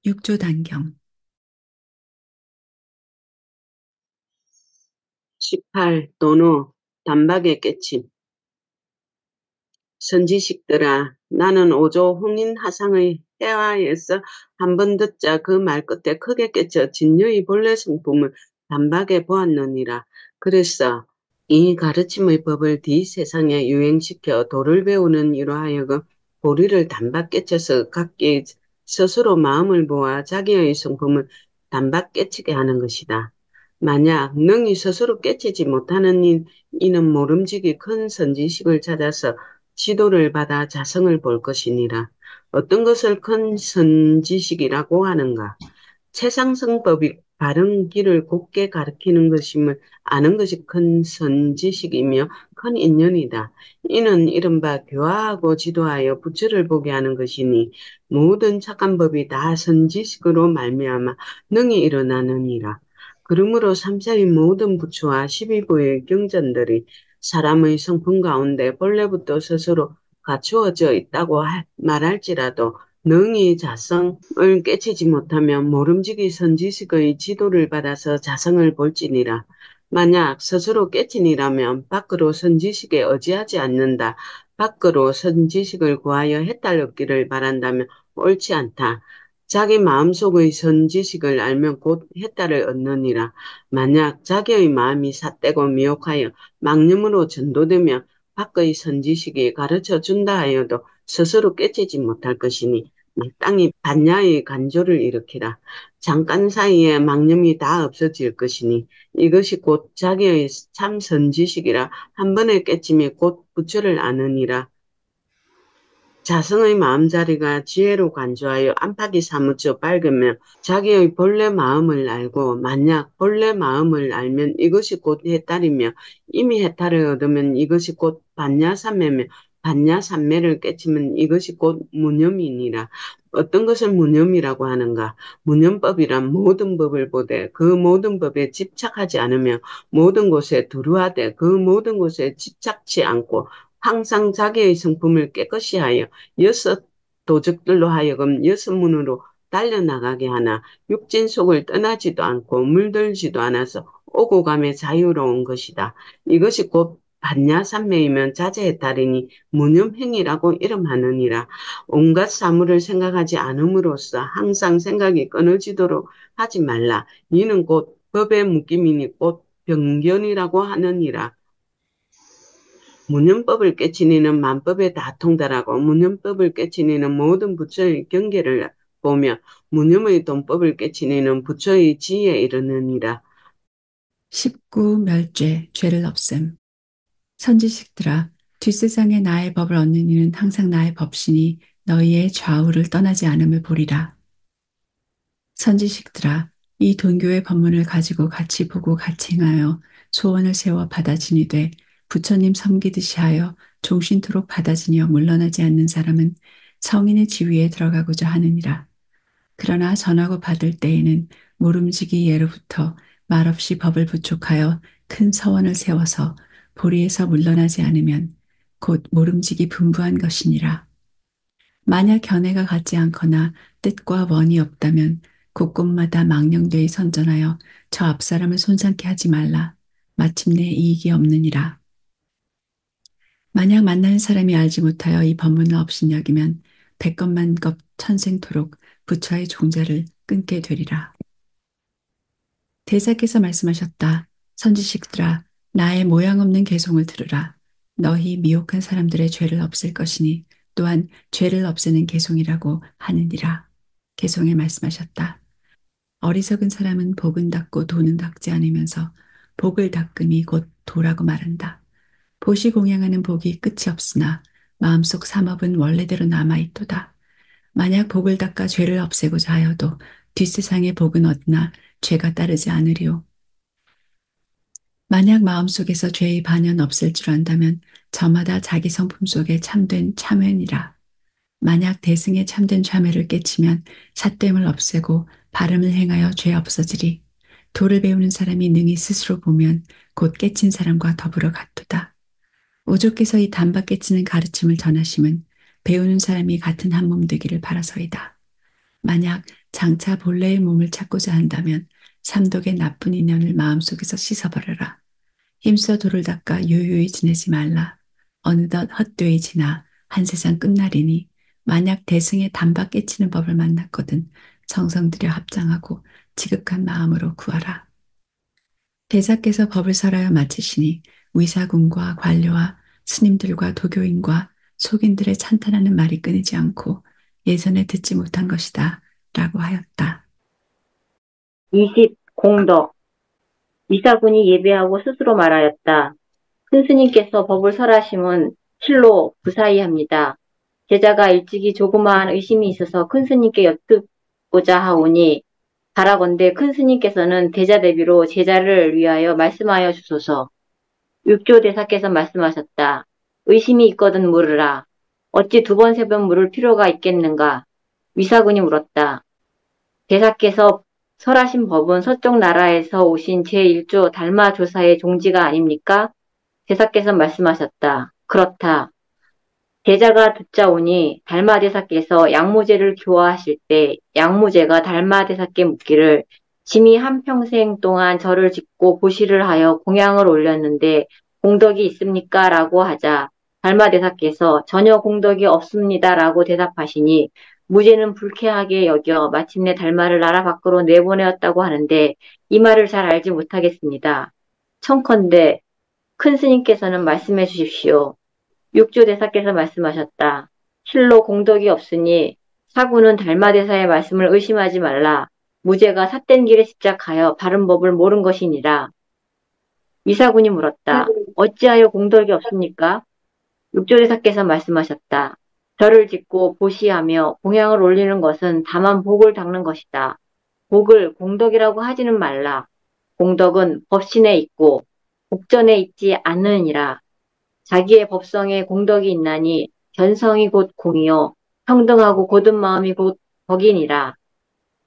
육조단경. 18. 도노, 단박에 깨침. 선지식들아, 나는 오조 홍인하상의 해화에서 한 번 듣자 그 말 끝에 크게 깨쳐 진유의 본래 성품을 단박에 보았느니라. 그래서 이 가르침의 법을 뒤 세상에 유행시켜 도를 배우는 이로 하여금 보리를 단박 깨쳐서 각기 스스로 마음을 모아 자기의 성품을 단박 깨치게 하는 것이다. 만약 능히 스스로 깨치지 못하는 이는 모름지기 큰 선지식을 찾아서 지도를 받아 자성을 볼 것이니라. 어떤 것을 큰 선지식이라고 하는가? 최상승법이 바른 길을 곧게 가리키는 것임을 아는 것이 큰 선지식이며 큰 인연이다. 이는 이른바 교화하고 지도하여 부처를 보게 하는 것이니 모든 착한 법이 다 선지식으로 말미암아 능히 일어나느니라. 그러므로 삼사의 모든 부처와 12부의 경전들이 사람의 성품 가운데 본래부터 스스로 갖추어져 있다고 말할지라도 능히 자성을 깨치지 못하면 모름지기 선지식의 지도를 받아서 자성을 볼지니라. 만약 스스로 깨치니라면 밖으로 선지식에 의지하지 않는다. 밖으로 선지식을 구하여 해탈 얻기를 바란다면 옳지 않다. 자기 마음속의 선지식을 알면 곧 해탈을 얻느니라. 만약 자기의 마음이 삿되고 미혹하여 망념으로 전도되면 밖의 선지식이 가르쳐 준다 하여도 스스로 깨치지 못할 것이니 마땅히 반야의 간조를 일으키라. 잠깐 사이에 망념이 다 없어질 것이니 이것이 곧 자기의 참 선지식이라 한 번에 깨침이 곧 부처를 아느니라. 자성의 마음자리가 지혜로 간주하여 안팎이 사무쳐 밝으면 자기의 본래 마음을 알고 만약 본래 마음을 알면 이것이 곧 해탈이며 이미 해탈을 얻으면 이것이 곧 반야삼매며 반야삼매를 깨치면 이것이 곧 무념이니라. 어떤 것을 무념이라고 하는가? 무념법이란 모든 법을 보되 그 모든 법에 집착하지 않으며 모든 곳에 두루하되 그 모든 곳에 집착치 않고 항상 자기의 성품을 깨끗이 하여 여섯 도적들로 하여금 여섯 문으로 달려나가게 하나 육진 속을 떠나지도 않고 물들지도 않아서 오고 감에 자유로운 것이다. 이것이 곧 반야삼매이면 자제해탈이니 무념행위라고 이름하느니라. 온갖 사물을 생각하지 않음으로써 항상 생각이 끊어지도록 하지 말라. 이는 곧 법의 묶임이니 곧 병견이라고 하느니라. 문념법을 깨치니는 만법에 다 통달하고 문념법을 깨치니는 모든 부처의 경계를 보며 문념의 돈법을 깨치니는 부처의 지혜에 이르느니라. 19. 멸죄, 죄를 없음. 선지식들아, 뒷세상에 나의 법을 얻는 이는 항상 나의 법신이 너희의 좌우를 떠나지 않음을 보리라. 선지식들아, 이 돈교의 법문을 가지고 같이 보고 같이 행하여 소원을 세워 받아지니 돼 부처님 섬기듯이 하여 종신토록 받아지니어 물러나지 않는 사람은 성인의 지위에 들어가고자 하느니라. 그러나 전하고 받을 때에는 모름지기 예로부터 말없이 법을 부족하여 큰 서원을 세워서 보리에서 물러나지 않으면 곧 모름지기 분부한 것이니라. 만약 견해가 같지 않거나 뜻과 원이 없다면 곳곳마다 망령되이 선전하여 저 앞사람을 손상케 하지 말라. 마침내 이익이 없느니라. 만약 만나는 사람이 알지 못하여 이 법문을 업신여기면 백것만겁 천생토록 부처의 종자를 끊게 되리라. 대사께서 말씀하셨다. 선지식들아, 나의 모양 없는 개송을 들으라. 너희 미혹한 사람들의 죄를 없앨 것이니 또한 죄를 없애는 개송이라고 하느니라. 개송에 말씀하셨다. 어리석은 사람은 복은 닦고 도는 닦지 않으면서 복을 닦음이 곧 도라고 말한다. 보시 공양하는 복이 끝이 없으나 마음속 삼업은 원래대로 남아있도다. 만약 복을 닦아 죄를 없애고자 하여도 뒷세상의 복은 얻으나 죄가 따르지 않으리오. 만약 마음속에서 죄의 반연 없을 줄 안다면 저마다 자기 성품 속에 참된 참회니라. 만약 대승의 참된 참회를 깨치면 삿됨을 없애고 바름을 행하여 죄 없어지리. 도를 배우는 사람이 능히 스스로 보면 곧 깨친 사람과 더불어 같도다. 오조께서 이 단박 깨치는 가르침을 전하심은 배우는 사람이 같은 한 몸 되기를 바라서이다. 만약 장차 본래의 몸을 찾고자 한다면 삼독의 나쁜 인연을 마음속에서 씻어버려라. 힘써 돌을 닦아 유유히 지내지 말라. 어느덧 헛되이 지나 한 세상 끝나리니 만약 대승의 단박 깨치는 법을 만났거든 정성 들여 합장하고 지극한 마음으로 구하라. 대사께서 법을 설하여 마치시니 위사군과 관료와 스님들과 도교인과 속인들의 찬탄하는 말이 끊이지 않고 예전에 듣지 못한 것이다 라고 하였다. 20. 공덕. 위사군이 예배하고 스스로 말하였다. 큰 스님께서 법을 설하심은 실로 부사이합니다. 제자가 일찍이 조그마한 의심이 있어서 큰 스님께 엿듣고자 하오니 바라건대 큰 스님께서는 대자 대비로 제자를 위하여 말씀하여 주소서. 육조 대사께서 말씀하셨다. 의심이 있거든 물으라. 어찌 두 번 세 번 물을 필요가 있겠는가? 위사군이 물었다. 대사께서 설하신 법은 서쪽 나라에서 오신 제1조 달마 조사의 종지가 아닙니까? 대사께서 말씀하셨다. 그렇다. 제자가 듣자오니 달마 대사께서 양무제를 교화하실 때 양무제가 달마 대사께 묻기를 짐이 한평생 동안 절을 짓고 보시를 하여 공양을 올렸는데 공덕이 있습니까? 라고 하자 달마 대사께서 전혀 공덕이 없습니다. 라고 대답하시니 무제는 불쾌하게 여겨 마침내 달마를 나라 밖으로 내보내었다고 하는데 이 말을 잘 알지 못하겠습니다. 청컨대 큰 스님께서는 말씀해 주십시오. 육조 대사께서 말씀하셨다. 실로 공덕이 없으니 사구는 달마 대사의 말씀을 의심하지 말라. 무제가 삿된 길에 집착하여 바른 법을 모른 것이니라. 위사군이 물었다. 어찌하여 공덕이 없습니까? 육조 대사께서 말씀하셨다. 절을 짓고 보시하며 공양을 올리는 것은 다만 복을 닦는 것이다. 복을 공덕이라고 하지는 말라. 공덕은 법신에 있고 복전에 있지 않느니라. 자기의 법성에 공덕이 있나니 견성이 곧 공이요 평등하고 곧은 마음이 곧 덕이니라.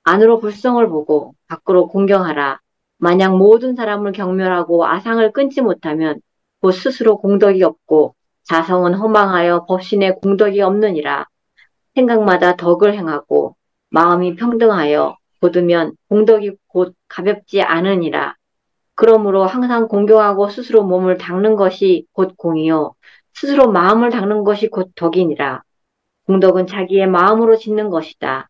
안으로 불성을 보고 밖으로 공경하라. 만약 모든 사람을 경멸하고 아상을 끊지 못하면 곧 스스로 공덕이 없고 자성은 허망하여 법신에 공덕이 없느니라. 생각마다 덕을 행하고 마음이 평등하여 곧으면 공덕이 곧 가볍지 않으니라. 그러므로 항상 공경하고 스스로 몸을 닦는 것이 곧 공이요 스스로 마음을 닦는 것이 곧 덕이니라. 공덕은 자기의 마음으로 짓는 것이다.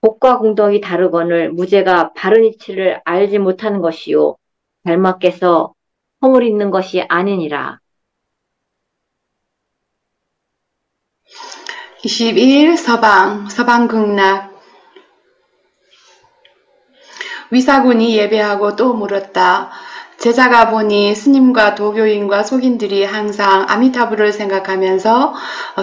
복과 공덕이 다르거늘 무제가 바른 이치를 알지 못하는 것이요 달마께서 허물 있는 것이 아니니라. 21. 서방극락. 위사군이 예배하고 또 물었다. 제자가 보니 스님과 도교인과 속인들이 항상 아미타불을 생각하면서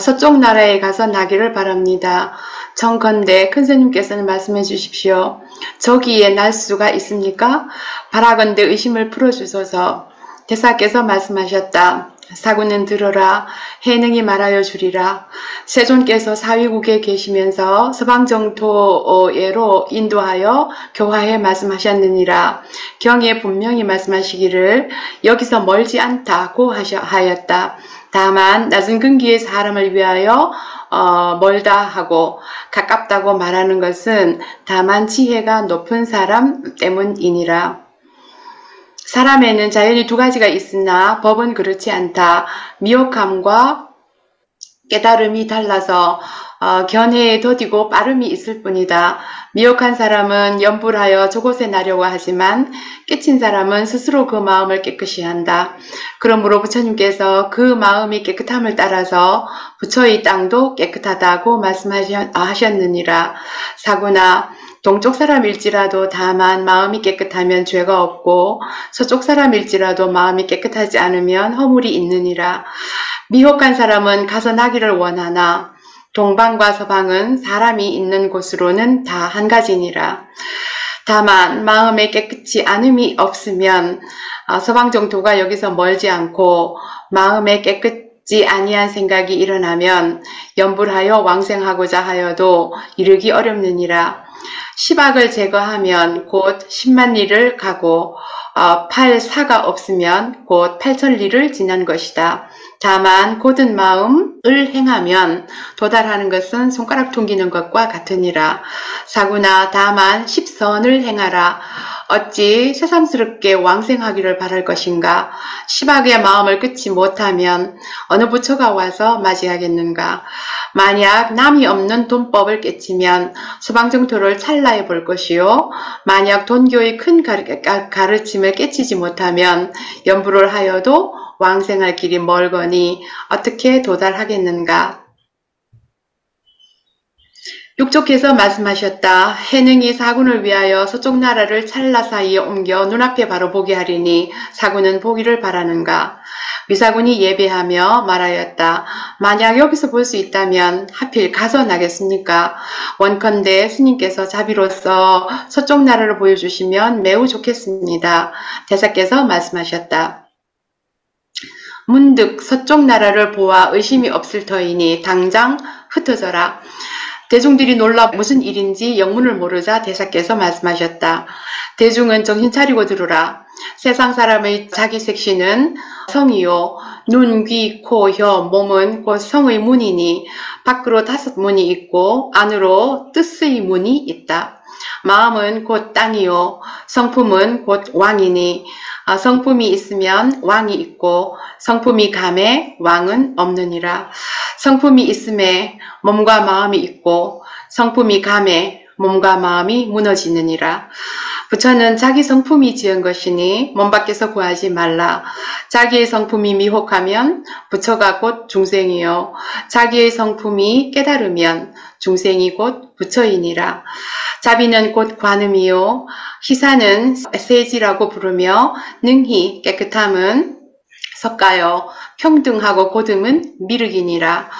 서쪽 나라에 가서 나기를 바랍니다. 정컨대 큰 스님께서는 말씀해 주십시오. 저기에 날 수가 있습니까? 바라건대 의심을 풀어주소서. 대사께서 말씀하셨다. 사구는 들어라. 해능이 말하여 주리라. 세존께서 사위국에 계시면서 서방정토예로 인도하여 교화해 말씀하셨느니라. 경에 분명히 말씀하시기를 여기서 멀지 않다고 하였다. 다만 낮은 근기의 사람을 위하여 멀다 하고 가깝다고 말하는 것은 다만 지혜가 높은 사람 때문이니라. 사람에는 자연이 두 가지가 있으나 법은 그렇지 않다. 미혹함과 깨달음이 달라서 견해에 더디고 빠름이 있을 뿐이다. 미혹한 사람은 염불하여 저곳에 나려고 하지만 깨친 사람은 스스로 그 마음을 깨끗이 한다. 그러므로 부처님께서 그 마음이 깨끗함을 따라서 부처의 땅도 깨끗하다고 말씀하셨느니라. 사구나 동쪽 사람일지라도 다만 마음이 깨끗하면 죄가 없고 서쪽 사람일지라도 마음이 깨끗하지 않으면 허물이 있느니라. 미혹한 사람은 가서 나기를 원하나 동방과 서방은 사람이 있는 곳으로는 다 한 가지니라. 다만 마음에 깨끗이 않음이 없으면 서방 정토가 여기서 멀지 않고 마음에 깨끗지 아니한 생각이 일어나면 염불하여 왕생하고자 하여도 이르기 어렵느니라. 시박을 제거하면 곧 10만 리를 가고 팔사가 없으면 곧 8천 리를 지난 것이다. 다만 곧은 마음을 행하면 도달하는 것은 손가락 퉁기는 것과 같으니라. 사구나 다만 10선을 행하라. 어찌 새삼스럽게 왕생하기를 바랄 것인가? 10악의 마음을 끊지 못하면 어느 부처가 와서 맞이하겠는가? 만약 남이 없는 돈법을 깨치면 소방정토를 찰나에 볼 것이요. 만약 돈교의 큰 가르침을 깨치지 못하면 연부를 하여도 왕생할 길이 멀거니 어떻게 도달하겠는가? 육족께서 말씀하셨다. 해능이 사군을 위하여 서쪽 나라를 찰나 사이에 옮겨 눈앞에 바로 보게 하리니 사군은 보기를 바라는가. 위사군이 예배하며 말하였다. 만약 여기서 볼 수 있다면 하필 가서 나겠습니까? 원컨대 스님께서 자비로서 서쪽 나라를 보여주시면 매우 좋겠습니다. 대사께서 말씀하셨다. 문득 서쪽 나라를 보아 의심이 없을 터이니 당장 흩어져라. 대중들이 놀라 무슨 일인지 영문을 모르자 대사께서 말씀하셨다. 대중은 정신 차리고 들으라. 세상 사람의 자기 색시는 성이요. 눈, 귀, 코, 혀, 몸은 곧 성의 문이니 밖으로 5문이 있고 안으로 뜻의 문이 있다. 마음은 곧 땅이요. 성품은 곧 왕이니 성품이 있으면 왕이 있고 성품이 감에 왕은 없느니라. 성품이 있음에 몸과 마음이 있고 성품이 감에 몸과 마음이 무너지느니라. 부처는 자기 성품이 지은 것이니 몸 밖에서 구하지 말라. 자기의 성품이 미혹하면 부처가 곧 중생이요. 자기의 성품이 깨달으면 중생이 곧 부처이니라. 자비는 곧 관음이요. 희사는 세지라고 부르며 능히 깨끗함은 석가요. 평등하고 고듬은 미륵이니라.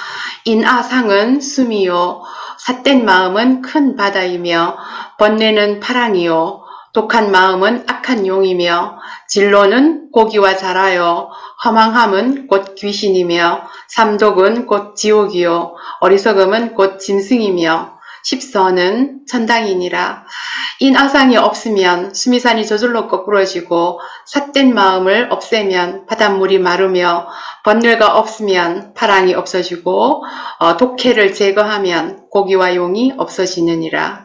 인아상은 숨이요. 삿된 마음은 큰 바다이며 번뇌는 파랑이요. 독한 마음은 악한 용이며 진로는 고기와 자라요. 허망함은 곧 귀신이며 삼독은 곧 지옥이요. 어리석음은 곧 짐승이며 십선은 천당이니라. 인아상이 없으면 수미산이 저절로 거꾸러지고 삿된 마음을 없애면 바닷물이 마르며 번뇌가 없으면 파랑이 없어지고 독해를 제거하면 고기와 용이 없어지느니라.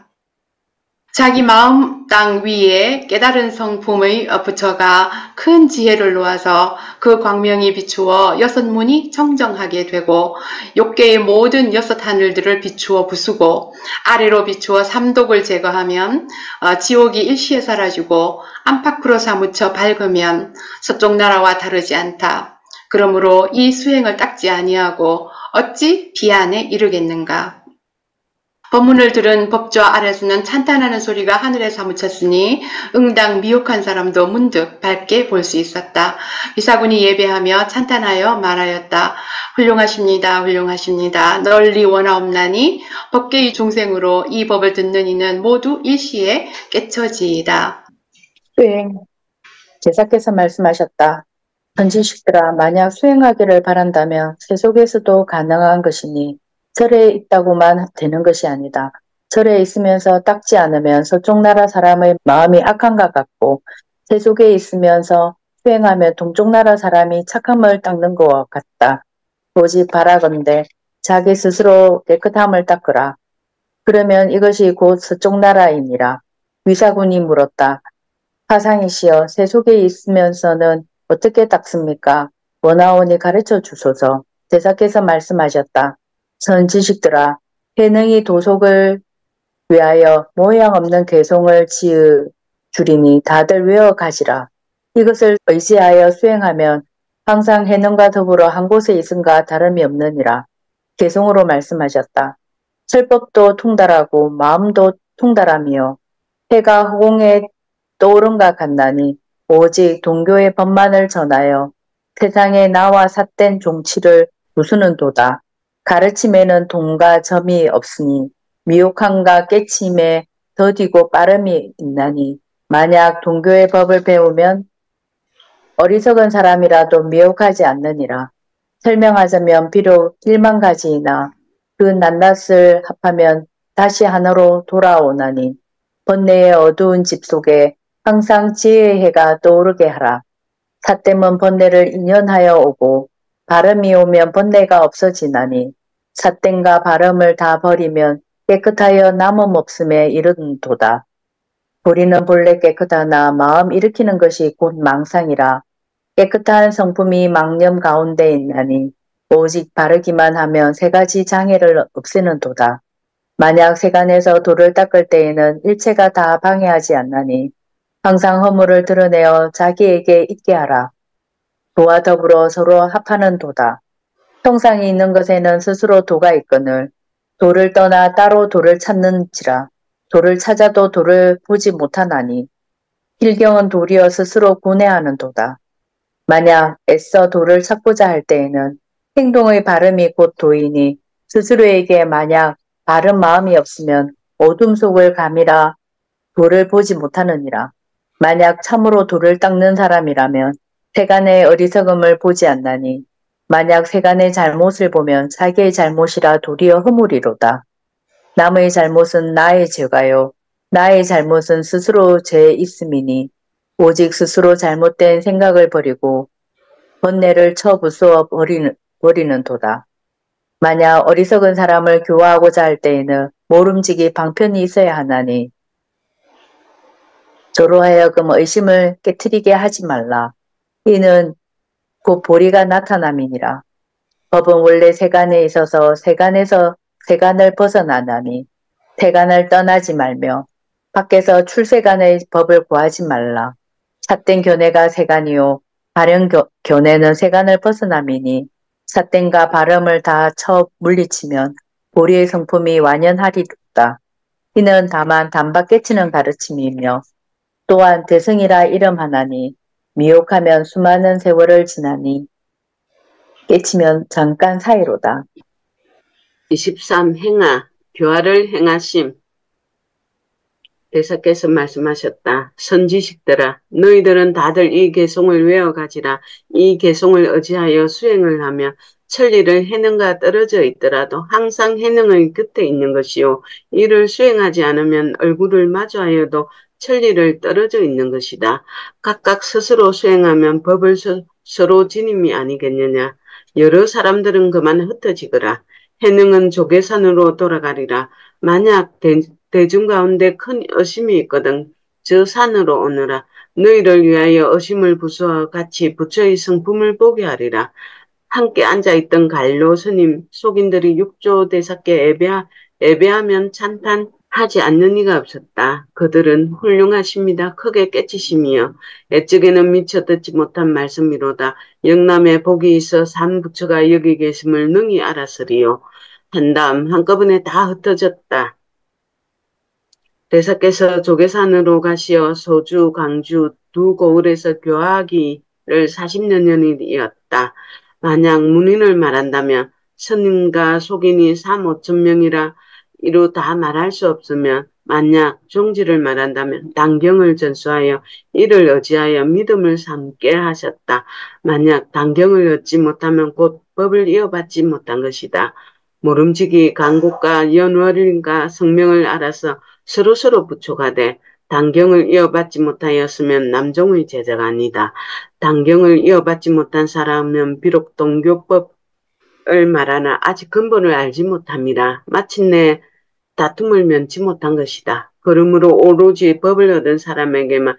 자기 마음 땅 위에 깨달은 성품의 부처가 큰 지혜를 놓아서 그 광명이 비추어 6문이 청정하게 되고 욕계의 모든 6하늘들을 비추어 부수고 아래로 비추어 삼독을 제거하면 지옥이 일시에 사라지고 안팎으로 사무쳐 밝으면 서쪽 나라와 다르지 않다. 그러므로 이 수행을 닦지 아니하고 어찌 비안에 이르겠는가. 법문을 들은 법좌 아래서는 찬탄하는 소리가 하늘에 사무쳤으니 응당 미혹한 사람도 문득 밝게 볼 수 있었다. 위사군이 예배하며 찬탄하여 말하였다. 훌륭하십니다. 훌륭하십니다. 널리 원하옵나니 법계의 중생으로 이 법을 듣는 이는 모두 일시에 깨쳐지이다. 수행. 제사께서 말씀하셨다. 현지식들아, 만약 수행하기를 바란다면 세속에서도 가능한 것이니 절에 있다고만 되는 것이 아니다. 절에 있으면서 닦지 않으면 서쪽 나라 사람의 마음이 악한 것 같고 세속에 있으면서 수행하면 동쪽 나라 사람이 착함을 닦는 것 같다. 오직 바라건대 자기 스스로 깨끗함을 닦으라. 그러면 이것이 곧 서쪽 나라이니라. 위사군이 물었다. 화상이시여, 세속에 있으면서는 어떻게 닦습니까? 원하오니 가르쳐 주소서. 제사께서 말씀하셨다. 선지식들아, 해능이 도속을 위하여 모양 없는 개송을 지으 주리니 다들 외워 가시라. 이것을 의지하여 수행하면 항상 해능과 더불어 한 곳에 있음과 다름이 없느니라. 개송으로 말씀하셨다. 설법도 통달하고 마음도 통달하며 해가 허공에 떠오른과 같나니 오직 동교의 법만을 전하여 세상에 나와 삿된 종치를 부수는 도다. 가르침에는 동과 점이 없으니 미혹함과 깨침에 더디고 빠름이 있나니 만약 동교의 법을 배우면 어리석은 사람이라도 미혹하지 않느니라. 설명하자면 비록 1만 가지이나 그 낱낱을 합하면 다시 하나로 돌아오나니 번뇌의 어두운 집 속에 항상 지혜의 해가 떠오르게 하라. 삿됨은 번뇌를 인연하여 오고 바름이 오면 번뇌가 없어지나니 삿됨과 바름을 다 버리면 깨끗하여 남음 없음에 이르는도다. 보리는 본래 깨끗하나 마음 일으키는 것이 곧 망상이라. 깨끗한 성품이 망념 가운데 있나니 오직 바르기만 하면 세 가지 장애를 없애는도다. 만약 세간에서 돌을 닦을 때에는 일체가 다 방해하지 않나니 항상 허물을 드러내어 자기에게 있게 하라. 도와 더불어 서로 합하는 도다. 형상이 있는 것에는 스스로 도가 있거늘 돌을 떠나 따로 돌을 찾는지라. 돌을 찾아도 돌을 보지 못하나니 필경은 도리어 스스로 고뇌하는 도다. 만약 애써 도를 찾고자 할 때에는 행동의 바름이 곧 도이니 스스로에게 만약 바른 마음이 없으면 어둠 속을 감이라 도를 보지 못하느니라. 만약 참으로 도를 닦는 사람이라면 세간의 어리석음을 보지 않나니 만약 세간의 잘못을 보면 자기의 잘못이라 도리어 허물이로다. 남의 잘못은 나의 죄가요 나의 잘못은 스스로 죄 있음이니 오직 스스로 잘못된 생각을 버리고 번뇌를 쳐 부수어 버리는 도다. 만약 어리석은 사람을 교화하고자 할 때에는 모름지기 방편이 있어야 하나니 저로 하여금 의심을 깨트리게 하지 말라. 이는 곧 보리가 나타남이니라. 법은 원래 세간에 있어서 세간에서 세간을 벗어나나니 세간을 떠나지 말며 밖에서 출세간의 법을 구하지 말라. 삿된 견해가 세간이요 바른 견해는 세간을 벗어남이니 삿된과 바름을 다 쳐 물리치면 보리의 성품이 완연하리로다. 이는 다만 단박 깨치는 가르침이며 또한 대승이라 이름하나니 미혹하면 수많은 세월을 지나니 깨치면 잠깐 사이로다. 23. 행하, 교화를 행하심. 대사께서 말씀하셨다. 선지식들아, 너희들은 다들 이 계송을 외워가지라. 이 계송을 의지하여 수행을 하며 천리를 해능과 떨어져 있더라도 항상 해능의 곁에 있는 것이요. 이를 수행하지 않으면 얼굴을 마주하여도 천리를 떨어져 있는 것이다. 각각 스스로 수행하면 법을 서로 지님이 아니겠느냐. 여러 사람들은 그만 흩어지거라. 해능은 조계산으로 돌아가리라. 만약 대중 가운데 큰 의심이 있거든 저 산으로 오너라. 너희를 위하여 의심을 부수어 같이 부처의 성품을 보게 하리라. 함께 앉아있던 갈로 스님 속인들이 육조 대사께 예배하면 찬탄하지 않는 이가 없었다. 그들은 훌륭하십니다. 크게 깨치심이여 애적에는 미처 듣지 못한 말씀이로다. 영남에 복이 있어 산 부처가 여기 계심을 능히 알았으리요. 한담 한꺼번에 다 흩어졌다. 대사께서 조계산으로 가시어 소주, 강주 두 고을에서 교화하기를 40여 년이었다. 만약 문인을 말한다면 스님과 속인이 3, 5천 명이라 이루 다 말할 수 없으면 만약 종지를 말한다면 단경을 전수하여 이를 의지하여 믿음을 삼게 하셨다. 만약 단경을 얻지 못하면 곧 법을 이어받지 못한 것이다. 모름지기 강국과 연월인과 성명을 알아서 서로서로 부초가되 단경을 이어받지 못하였으면 남종의 제자가 아니다. 단경을 이어받지 못한 사람은 비록 동교법을 말하나 아직 근본을 알지 못함이라. 마침내 다툼을 면치 못한 것이다. 그러므로 오로지 법을 얻은 사람에게만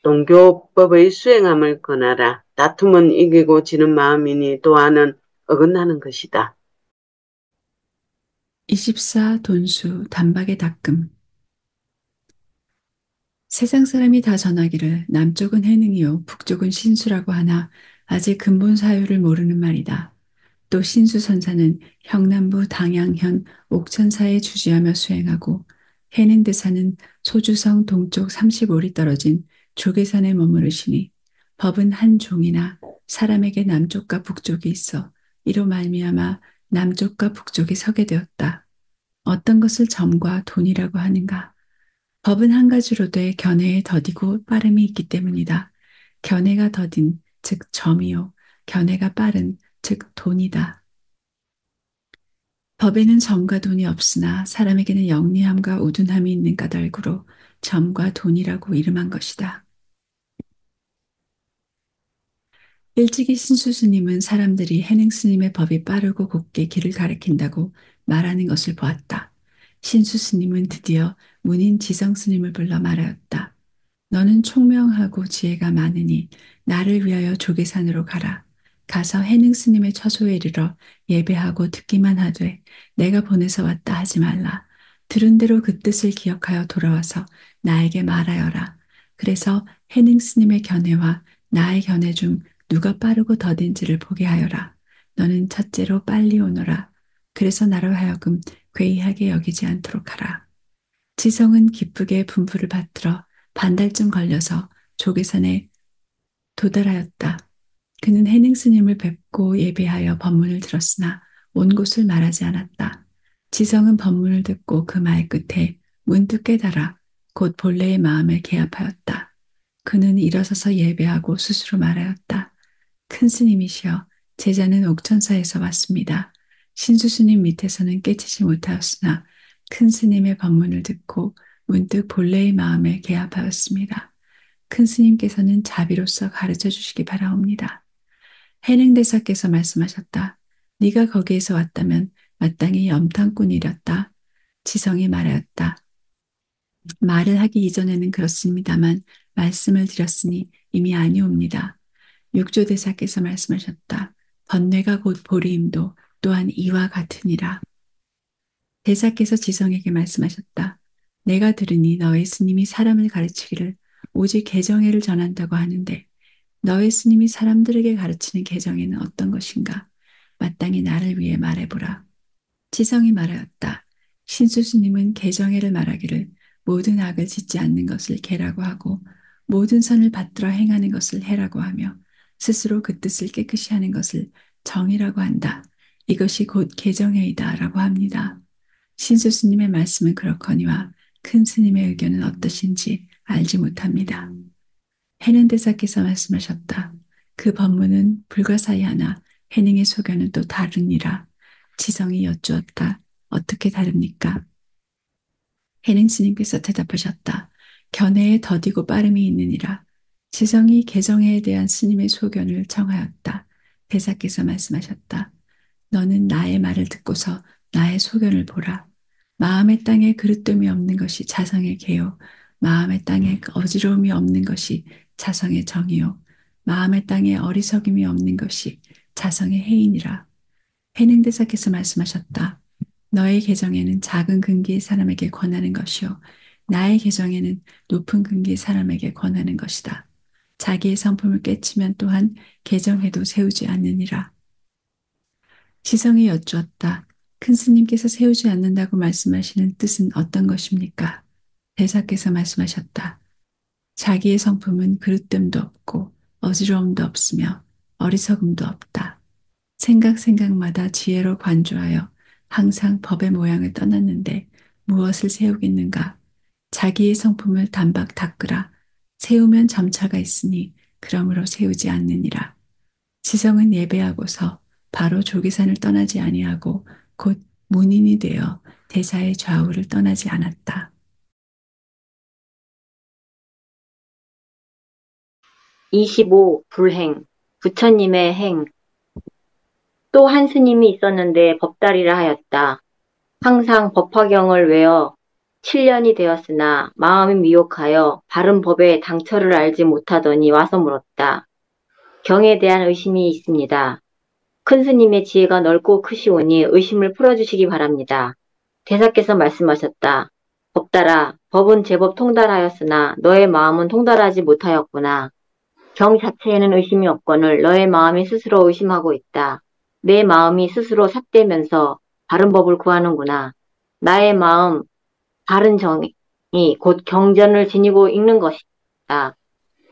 동교법의 수행함을 권하라. 다툼은 이기고 지는 마음이니 도하는 어긋나는 것이다. 24. 돈수, 단박에 닦음. 세상 사람이 다 전하기를 남쪽은 해능이요 북쪽은 신수라고 하나 아직 근본 사유를 모르는 말이다. 또 신수선사는 형남부 당양현 옥천사에 주지하며 수행하고 해능대사는 소주성 동쪽 35리 떨어진 조계산에 머무르시니 법은 한 종이나 사람에게 남쪽과 북쪽이 있어 이로 말미암아 남쪽과 북쪽이 서게 되었다. 어떤 것을 점과 돈이라고 하는가? 법은 한 가지로 돼 견해에 더디고 빠름이 있기 때문이다. 견해가 더딘, 즉 점이요. 견해가 빠른, 즉 돈이다. 법에는 점과 돈이 없으나 사람에게는 영리함과 우둔함이 있는 까닭으로 점과 돈이라고 이름한 것이다. 일찍이 신수 스님은 사람들이 해능 스님의 법이 빠르고 곱게 길을 가리킨다고 말하는 것을 보았다. 신수 스님은 드디어 문인 지성 스님을 불러 말하였다. 너는 총명하고 지혜가 많으니 나를 위하여 조계산으로 가라. 가서 해능 스님의 처소에 이르러 예배하고 듣기만 하되 내가 보내서 왔다 하지 말라. 들은 대로 그 뜻을 기억하여 돌아와서 나에게 말하여라. 그래서 해능 스님의 견해와 나의 견해 중 누가 빠르고 더딘지를 보게 하여라. 너는 첫째로 빨리 오너라. 그래서 나로 하여금 괴이하게 여기지 않도록 하라. 지성은 기쁘게 분부를 받들어 반달쯤 걸려서 조계산에 도달하였다. 그는 해능 스님을 뵙고 예배하여 법문을 들었으나 온 곳을 말하지 않았다. 지성은 법문을 듣고 그 말 끝에 문득 깨달아 곧 본래의 마음에 개합하였다. 그는 일어서서 예배하고 스스로 말하였다. 큰 스님이시여, 제자는 옥천사에서 왔습니다. 신수 스님 밑에서는 깨치지 못하였으나 큰 스님의 법문을 듣고 문득 본래의 마음에 개합하였습니다. 큰 스님께서는 자비로서 가르쳐 주시기 바라옵니다. 해능대사께서 말씀하셨다. 네가 거기에서 왔다면 마땅히 염탐꾼이렸다. 지성이 말하였다. 말을 하기 이전에는 그렇습니다만 말씀을 드렸으니 이미 아니옵니다. 육조대사께서 말씀하셨다. 번뇌가 곧 보리임도 또한 이와 같으니라. 대사께서 지성에게 말씀하셨다. 내가 들으니 너의 스님이 사람을 가르치기를 오직 개정회를 전한다고 하는데 너의 스님이 사람들에게 가르치는 개정회는 어떤 것인가? 마땅히 나를 위해 말해보라. 지성이 말하였다. 신수 스님은 개정회를 말하기를 모든 악을 짓지 않는 것을 개라고 하고 모든 선을 받들어 행하는 것을 해라고 하며 스스로 그 뜻을 깨끗이 하는 것을 정이라고 한다. 이것이 곧 개정회이다 라고 합니다. 신수 스님의 말씀은 그렇거니와 큰 스님의 의견은 어떠신지 알지 못합니다. 해능대사께서 말씀하셨다. 그 법문은 불가사의하나 해능의 소견은 또 다르니라. 지성이 여쭈었다. 어떻게 다릅니까? 해능 스님께서 대답하셨다. 견해에 더디고 빠름이 있느니라. 지성이 개정회에 대한 스님의 소견을 청하였다. 대사께서 말씀하셨다. 너는 나의 말을 듣고서 나의 소견을 보라. 마음의 땅에 그릇됨이 없는 것이 자성의 개요. 마음의 땅에 어지러움이 없는 것이 자성의 정이요. 마음의 땅에 어리석임이 없는 것이 자성의 해이니라. 해능대사께서 말씀하셨다. 너의 계정에는 작은 근기의 사람에게 권하는 것이요. 나의 계정에는 높은 근기의 사람에게 권하는 것이다. 자기의 성품을 깨치면 또한 계정에도 세우지 않느니라. 지성이 여쭈었다. 큰 스님께서 세우지 않는다고 말씀하시는 뜻은 어떤 것입니까? 대사께서 말씀하셨다. 자기의 성품은 그릇됨도 없고 어지러움도 없으며 어리석음도 없다. 생각마다 지혜로 관조하여 항상 법의 모양을 떠났는데 무엇을 세우겠는가? 자기의 성품을 단박 닦으라. 세우면 점차가 있으니 그러므로 세우지 않느니라. 지성은 예배하고서 바로 조계산을 떠나지 아니하고 곧 문인이 되어 대사의 좌우를 떠나지 않았다. 25. 불행. 부처님의 행. 또 한 스님이 있었는데 법다리라 하였다. 항상 법화경을 외워 7년이 되었으나 마음이 미혹하여 바른 법의 당처를 알지 못하더니 와서 물었다. 경에 대한 의심이 있습니다. 큰 스님의 지혜가 넓고 크시오니 의심을 풀어주시기 바랍니다. 대사께서 말씀하셨다. 법달아, 법은 제법 통달하였으나 너의 마음은 통달하지 못하였구나. 경 자체에는 의심이 없거늘 너의 마음이 스스로 의심하고 있다. 내 마음이 스스로 삿대면서 바른 법을 구하는구나. 나의 마음, 바른 정이 곧 경전을 지니고 읽는 것이다.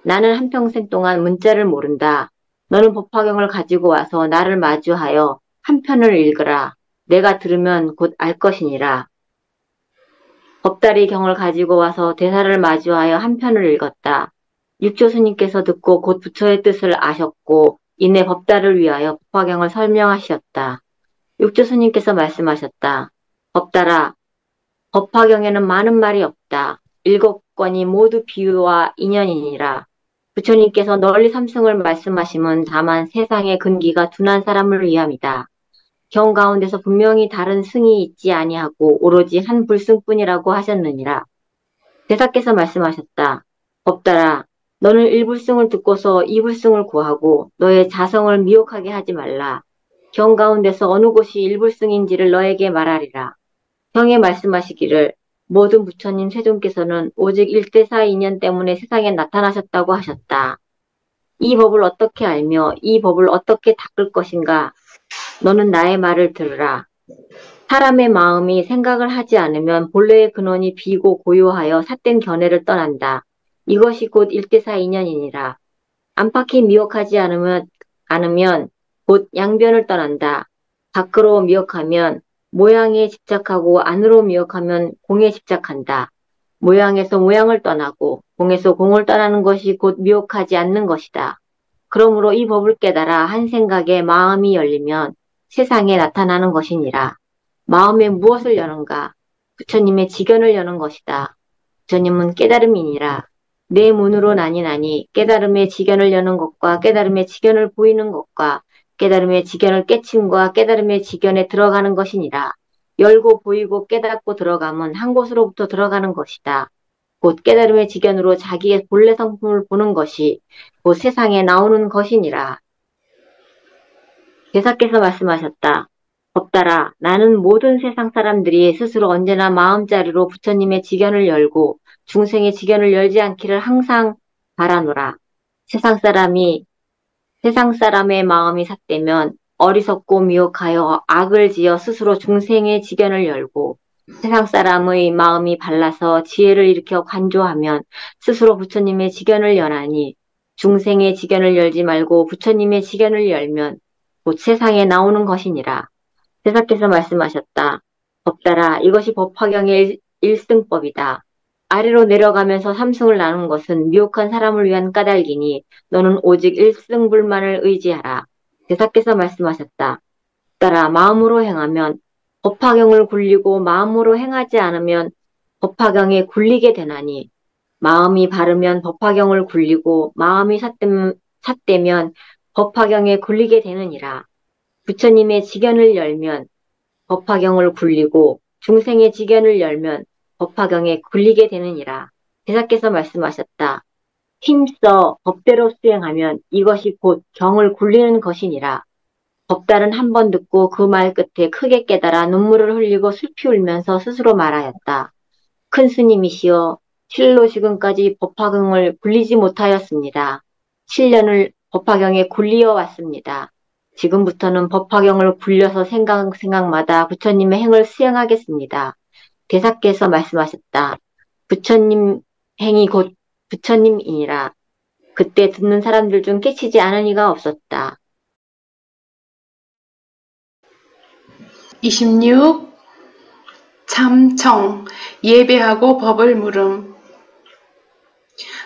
나는 한평생 동안 문자를 모른다. 너는 법화경을 가지고 와서 나를 마주하여 한 편을 읽으라. 내가 들으면 곧 알 것이니라. 법다리 경을 가지고 와서 대사를 마주하여 한 편을 읽었다. 육조스님께서 듣고 곧 부처의 뜻을 아셨고 이내 법다를 위하여 법화경을 설명하셨다. 육조스님께서 말씀하셨다. 법달아, 법화경에는 많은 말이 없다. 7권이 모두 비유와 인연이니라. 부처님께서 널리 삼승을 말씀하심은 다만 세상의 근기가 둔한 사람을 위함이다. 경 가운데서 분명히 다른 승이 있지 아니하고 오로지 한 불승뿐이라고 하셨느니라. 대사께서 말씀하셨다. 없다라. 너는 일불승을 듣고서 이불승을 구하고 너의 자성을 미혹하게 하지 말라. 경 가운데서 어느 곳이 일불승인지를 너에게 말하리라. 경에 말씀하시기를 모든 부처님 세존께서는 오직 일대사 인연 때문에 세상에 나타나셨다고 하셨다. 이 법을 어떻게 알며 이 법을 어떻게 닦을 것인가? 너는 나의 말을 들으라. 사람의 마음이 생각을 하지 않으면 본래의 근원이 비고 고요하여 삿된 견해를 떠난다. 이것이 곧 일대사 인연이니라. 안팎이 미혹하지 않으면 곧 양변을 떠난다. 밖으로 미혹하면 모양에 집착하고 안으로 미혹하면 공에 집착한다. 모양에서 모양을 떠나고 공에서 공을 떠나는 것이 곧 미혹하지 않는 것이다. 그러므로 이 법을 깨달아 한 생각에 마음이 열리면 세상에 나타나는 것이니라. 마음에 무엇을 여는가? 부처님의 지견을 여는 것이다. 부처님은 깨달음이니라. 내 문으로 나니 깨달음의 지견을 여는 것과 깨달음의 지견을 보이는 것과 깨달음의 지견을 깨침과 깨달음의 지견에 들어가는 것이니라. 열고 보이고 깨닫고 들어가면 한 곳으로부터 들어가는 것이다. 곧 깨달음의 지견으로 자기의 본래 성품을 보는 것이 곧 세상에 나오는 것이니라. 대사께서 말씀하셨다. 없다라. 나는 모든 세상 사람들이 스스로 언제나 마음자리로 부처님의 지견을 열고 중생의 지견을 열지 않기를 항상 바라노라. 세상 사람의 마음이 삿되면 어리석고 미혹하여 악을 지어 스스로 중생의 지견을 열고 세상 사람의 마음이 발라서 지혜를 일으켜 관조하면 스스로 부처님의 지견을 여나니 중생의 지견을 열지 말고 부처님의 지견을 열면 곧 세상에 나오는 것이니라. 대사께서 말씀하셨다. 없다라. 이것이 법화경의 일승법이다. 아래로 내려가면서 삼승을 나눈 것은 미혹한 사람을 위한 까닭이니 너는 오직 일승불만을 의지하라. 대사께서 말씀하셨다. 없다라. 마음으로 행하면 법화경을 굴리고 마음으로 행하지 않으면 법화경에 굴리게 되나니 마음이 바르면 법화경을 굴리고 마음이 삿되면 법화경에 굴리게 되느니라. 부처님의 지견을 열면 법화경을 굴리고 중생의 지견을 열면 법화경에 굴리게 되느니라. 대사께서 말씀하셨다. 힘써 법대로 수행하면 이것이 곧 경을 굴리는 것이니라. 법달은 한 번 듣고 그 말 끝에 크게 깨달아 눈물을 흘리고 슬피 울면서 스스로 말하였다. 큰 스님이시여, 실로 지금까지 법화경을 굴리지 못하였습니다. 7년을 법화경에 굴리어 왔습니다. 지금부터는 법화경을 굴려서 생각마다 부처님의 행을 수행하겠습니다. 대사께서 말씀하셨다. 부처님 행이 곧 부처님이니라. 그때 듣는 사람들 중 깨치지 않은 이가 없었다. 26. 참청, 예배하고 법을 물음.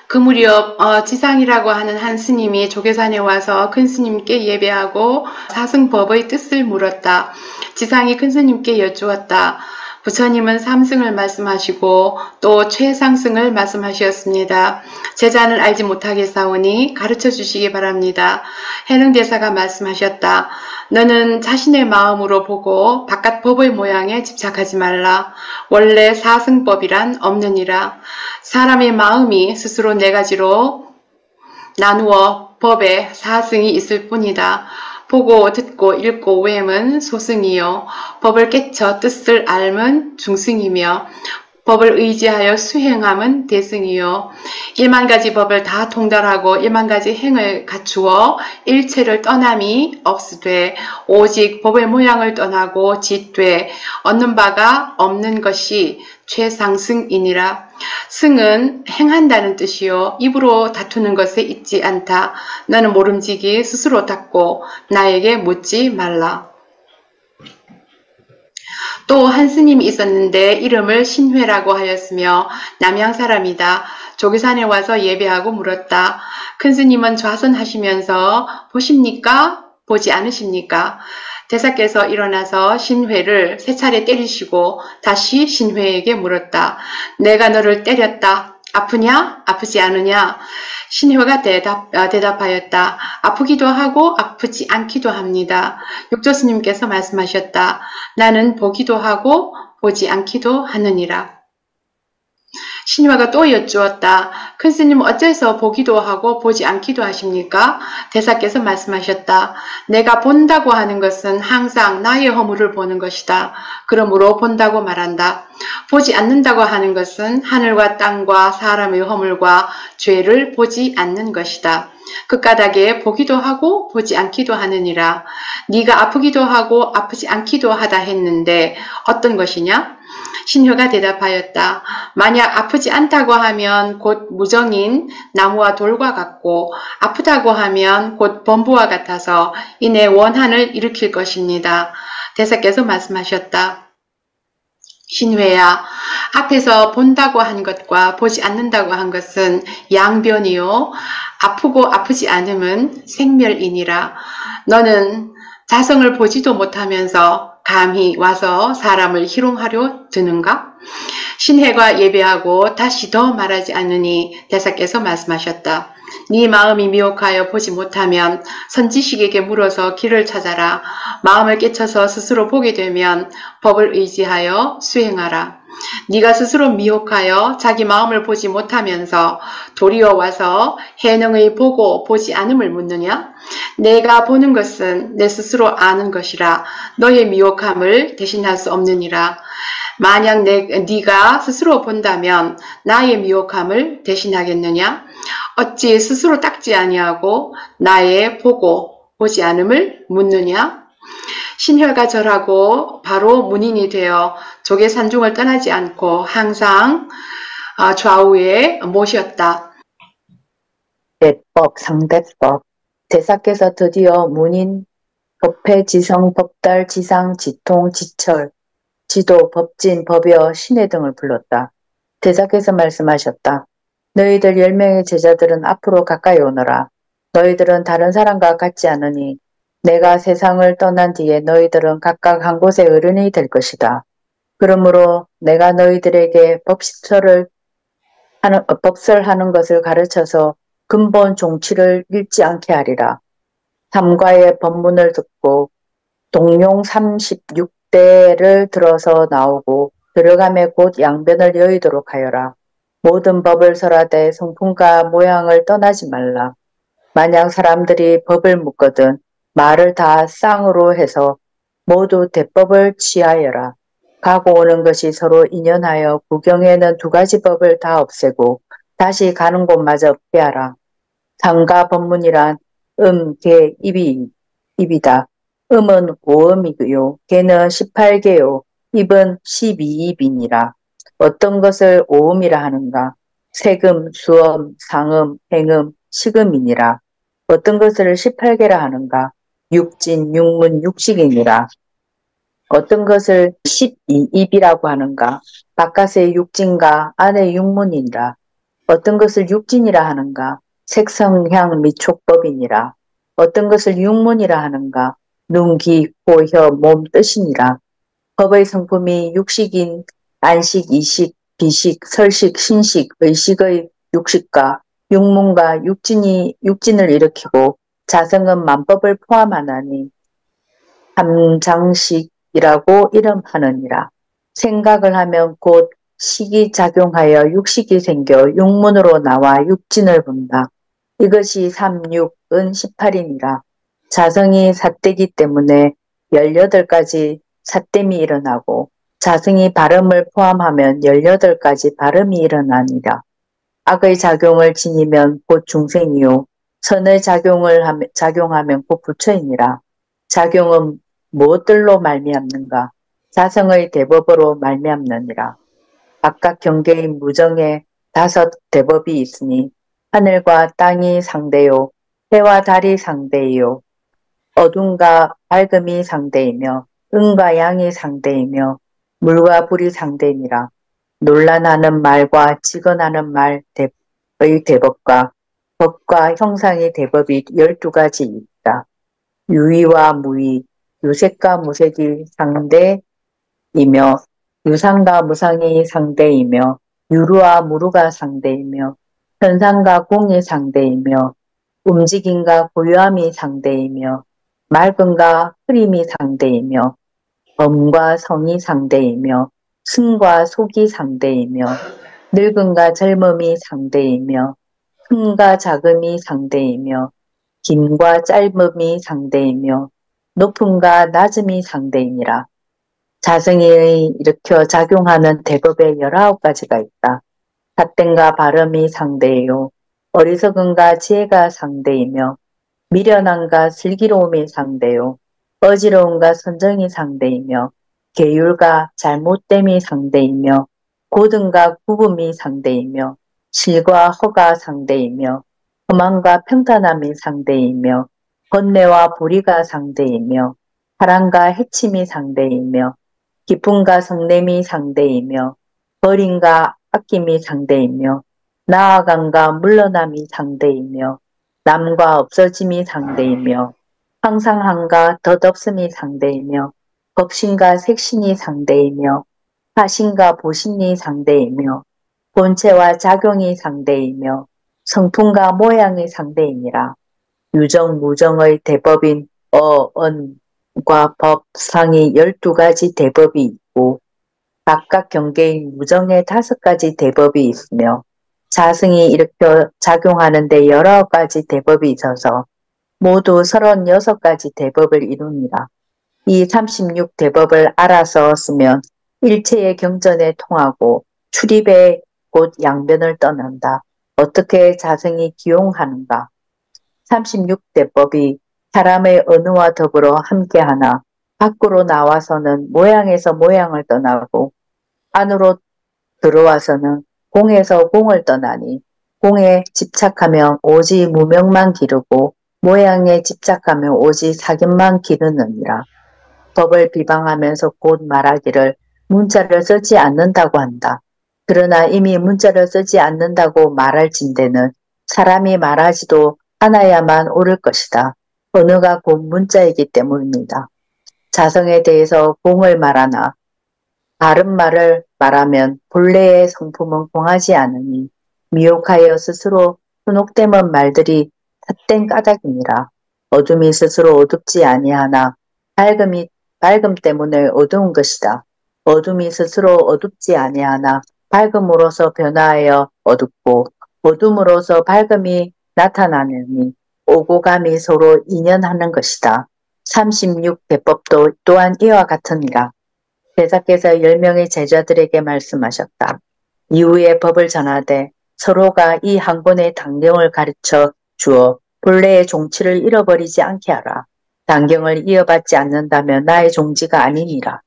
그 무렵 지상이라고 하는 한 스님이 조계산에 와서 큰 스님께 예배하고 사승법의 뜻을 물었다. 지상이 큰 스님께 여쭈었다. 부처님은 삼승을 말씀하시고 또 최상승을 말씀하셨습니다. 제자는 알지 못하겠사오니 가르쳐 주시기 바랍니다. 해능대사가 말씀하셨다. 너는 자신의 마음으로 보고 바깥 법의 모양에 집착하지 말라. 원래 사승법이란 없느니라. 사람의 마음이 스스로 네 가지로 나누어 법에 사승이 있을 뿐이다. 보고 듣고 읽고 외음은 소승이요. 법을 깨쳐 뜻을 알면 중승이며 법을 의지하여 수행함은 대승이요. 1만가지 법을 다 통달하고 1만가지 행을 갖추어 일체를 떠남이 없으되 오직 법의 모양을 떠나고 짓되 얻는 바가 없는 것이 최상승이니라. 승은 행한다는 뜻이요. 입으로 다투는 것에 있지 않다. 너는 모름지기 스스로 닦고 나에게 묻지 말라. 또 한 스님이 있었는데 이름을 신회라고 하였으며 남양 사람이다. 조계산에 와서 예배하고 물었다. 큰 스님은 좌선하시면서 보십니까? 보지 않으십니까? 대사께서 일어나서 신회를 세 차례 때리시고 다시 신회에게 물었다. 내가 너를 때렸다. 아프냐? 아프지 않으냐? 신효가 대답하였다. 아프기도 하고 아프지 않기도 합니다. 육조스님께서 말씀하셨다. 나는 보기도 하고 보지 않기도 하느니라. 신효가 또 여쭈었다. 큰 스님 어째서 보기도 하고 보지 않기도 하십니까? 대사께서 말씀하셨다. 내가 본다고 하는 것은 항상 나의 허물을 보는 것이다. 그러므로 본다고 말한다. 보지 않는다고 하는 것은 하늘과 땅과 사람의 허물과 죄를 보지 않는 것이다. 그 까닭에 보기도 하고 보지 않기도 하느니라. 네가 아프기도 하고 아프지 않기도 하다 했는데 어떤 것이냐? 신효가 대답하였다. 만약 아프지 않다고 하면 곧 무정인 나무와 돌과 같고 아프다고 하면 곧 범부와 같아서 이내 원한을 일으킬 것입니다. 대사께서 말씀하셨다. 신회야, 앞에서 본다고 한 것과 보지 않는다고 한 것은 양변이요. 아프고 아프지 않음은 생멸이니라. 너는 자성을 보지도 못하면서 감히 와서 사람을 희롱하려 드는가? 신회가 예배하고 다시 더 말하지 않으니 대사께서 말씀하셨다. 네 마음이 미혹하여 보지 못하면 선지식에게 물어서 길을 찾아라. 마음을 깨쳐서 스스로 보게 되면 법을 의지하여 수행하라. 네가 스스로 미혹하여 자기 마음을 보지 못하면서 도리어 와서 해능의 보고 보지 않음을 묻느냐? 내가 보는 것은 내 스스로 아는 것이라 너의 미혹함을 대신할 수 없느니라. 만약 네가 스스로 본다면 나의 미혹함을 대신하겠느냐? 어찌 스스로 닦지 아니하고 나의 보고 보지 않음을 묻느냐? 신혈가 절하고 바로 문인이 되어 조계 산중을 떠나지 않고 항상 좌우에 모셨다. 대법, 상대법. 대사께서 드디어 문인, 법회, 지성, 법달, 지상, 지통, 지철, 지도, 법진, 법여, 신해 등을 불렀다. 대사께서 말씀하셨다. 너희들 10명의 제자들은 앞으로 가까이 오너라. 너희들은 다른 사람과 같지 않으니 내가 세상을 떠난 뒤에 너희들은 각각 한 곳의 어른이 될 것이다. 그러므로 내가 너희들에게 법설하는 것을 가르쳐서 근본 종치를 잃지 않게 하리라. 삼과의 법문을 듣고 동룡 36대를 들어서 나오고 들어가매 곧 양변을 여의도록 하여라. 모든 법을 설하되 성품과 모양을 떠나지 말라. 만약 사람들이 법을 묻거든 말을 다 쌍으로 해서 모두 대법을 취하여라. 가고 오는 것이 서로 인연하여 구경에는 2가지 법을 다 없애고 다시 가는 곳마저 없게 하라. 상가 법문이란 개, 입이다. 음은 5음이고요. 개는 18개요. 입은 12입이니라. 어떤 것을 5음이라 하는가? 세금, 수음, 상음, 행음, 식음이니라. 어떤 것을 18개라 하는가? 육진, 육문, 육식이니라. 어떤 것을 12입이라고 하는가? 바깥의 육진과 안의 육문이니라. 어떤 것을 육진이라 하는가? 색성향 미촉법이니라. 어떤 것을 육문이라 하는가? 눈, 귀, 코, 혀, 몸 뜻이니라. 법의 성품이 육식인 안식, 이식, 비식, 설식, 신식, 의식의 육식과 육문과 육진을 일으키고 자성은 만법을 포함하나니 삼장식이라고 이름하느니라. 생각을 하면 곧 식이 작용하여 육식이 생겨 육문으로 나와 육진을 본다. 이것이 36은 18이니라. 자성이 삿대기 때문에 18가지 삿댐이 일어나고 자성이 발음을 포함하면 18가지 발음이 일어나니라. 악의 작용을 지니면 곧 중생이요. 선의 작용하면 곧 부처이니라. 작용은 무엇들로 말미암는가? 자성의 대법으로 말미암느니라. 각각 경계인 무정에 5 대법이 있으니 하늘과 땅이 상대요. 해와 달이 상대이요. 어둠과 밝음이 상대이며 음과 양이 상대이며 물과 불이 상대이니라. 논란하는 말과 직언하는 말의 대법과 법과 형상의 대법이 12가지 있다. 유의와 무의, 유색과 무색이 상대이며 유상과 무상이 상대이며 유루와 무루가 상대이며 현상과 공이 상대이며 움직임과 고요함이 상대이며 맑음과 흐림이 상대이며 범과 성이 상대이며 승과 속이 상대이며 늙음과 젊음이 상대이며 큰과 작음이 상대이며 긴과 짧음이 상대이며 높음과 낮음이 상대이니라. 자성이 일으켜 작용하는 대법에 19가지가 있다. 삿됨과 발음이 상대요. 어리석음과 지혜가 상대이며 미련함과 슬기로움이 상대요. 어지러움과 선정이 상대이며 계율과 잘못됨이 상대이며 고등과 구분이 상대이며 실과 허가 상대이며 험함과 평탄함이 상대이며 번뇌와 불의가 상대이며 사랑과 해침이 상대이며 기쁨과 성냄이 상대이며 버림과 아낌이 상대이며 나아감과 물러남이 상대이며 남과 없어짐이 상대이며 항상함과 덧없음이 상대이며 법신과 색신이 상대이며 화신과 보신이 상대이며 본체와 작용이 상대이며 성품과 모양이 상대이니라. 유정 무정의 대법인 언과 법 상이 12가지 대법이 있고 각각 경계인 무정의 5가지 대법이 있으며 자승이 일으켜 작용하는 데 19가지 대법이 있어서 모두 36가지 대법을 이루니라. 이 36대법을 알아서 쓰면 일체의 경전에 통하고 출입에 곧 양변을 떠난다. 어떻게 자성이 기용하는가? 36대법이 사람의 언어와 더불어 함께하나 밖으로 나와서는 모양에서 모양을 떠나고 안으로 들어와서는 공에서 공을 떠나니 공에 집착하면 오직 무명만 기르고 모양에 집착하면 오직 사견만 기르느니라. 법을 비방하면서 곧 말하기를 문자를 쓰지 않는다고 한다. 그러나 이미 문자를 쓰지 않는다고 말할진대는 사람이 말하지도 않아야만 옳을 것이다. 언어가 곧 문자이기 때문입니다. 자성에 대해서 공을 말하나 다른 말을 말하면 본래의 성품은 공하지 않으니 미혹하여 스스로 현혹되는 말들이 삿된 까닭이니라. 어둠이 스스로 어둡지 아니하나 밝음 때문에 어두운 것이다. 어둠이 스스로 어둡지 아니하나 밝음으로서 변화하여 어둡고 어둠으로서 밝음이 나타나느니 오고 감이 서로 인연하는 것이다. 36대법도 또한 이와 같으니라. 대사께서 10명의 제자들에게 말씀하셨다. 이후에 법을 전하되 서로가 이 한 권의 당경을 가르쳐 주어 본래의 종치를 잃어버리지 않게 하라. 당경을 이어받지 않는다면 나의 종지가 아니니라.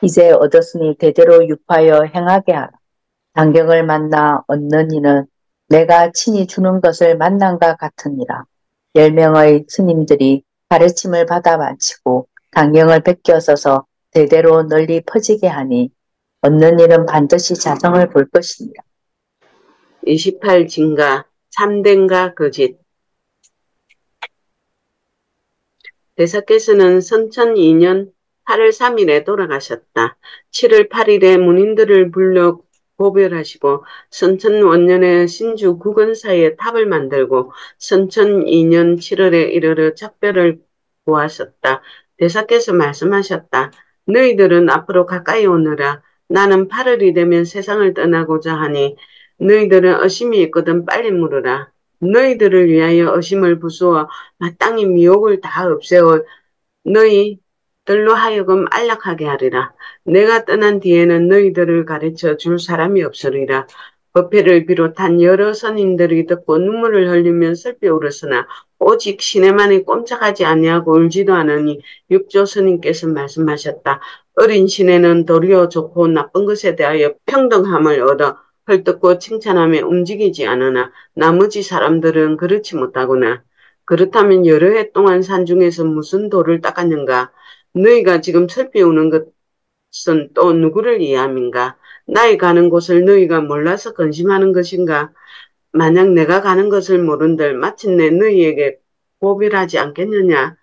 이제 얻었으니 대대로 유파하여 행하게 하라. 당경을 만나 얻는 이는 내가 친히 주는 것을 만남과 같으니라. 10명의 스님들이 가르침을 받아 마치고 당경을 베껴서서 대대로 널리 퍼지게 하니 얻는 일은 반드시 자성을 볼 것이니라. 28진가 참된과 거짓. 대사께서는 선천 2년 8월 3일에 돌아가셨다. 7월 8일에 문인들을 불러 고별하시고 선천 원년에 신주 구건사에 탑을 만들고 선천 2년 7월에 이르러 작별을 보았었다. 대사께서 말씀하셨다. 너희들은 앞으로 가까이 오너라. 나는 8월이 되면 세상을 떠나고자 하니 너희들은 의심이 있거든 빨리 물으라. 너희들을 위하여 의심을 부수어 마땅히 미혹을 다 없애어 너희들로 하여금 안락하게 하리라. 내가 떠난 뒤에는 너희들을 가르쳐 줄 사람이 없으리라. 법회를 비롯한 여러 선인들이 듣고 눈물을 흘리며 슬피 울었으나 오직 시내만이 꼼짝하지 아니하고 울지도 않으니 육조 스님께서 말씀하셨다. 어린 시내는 도리어 좋고 나쁜 것에 대하여 평등함을 얻어 헐뜯고 칭찬하며 움직이지 않으나 나머지 사람들은 그렇지 못하구나. 그렇다면 여러 해 동안 산중에서 무슨 도를 닦았는가? 너희가 지금 슬피 우는 것은 또 누구를 위함인가? 나의 가는 곳을 너희가 몰라서 근심하는 것인가? 만약 내가 가는 것을 모른들 마침내 너희에게 고별하지 않겠느냐?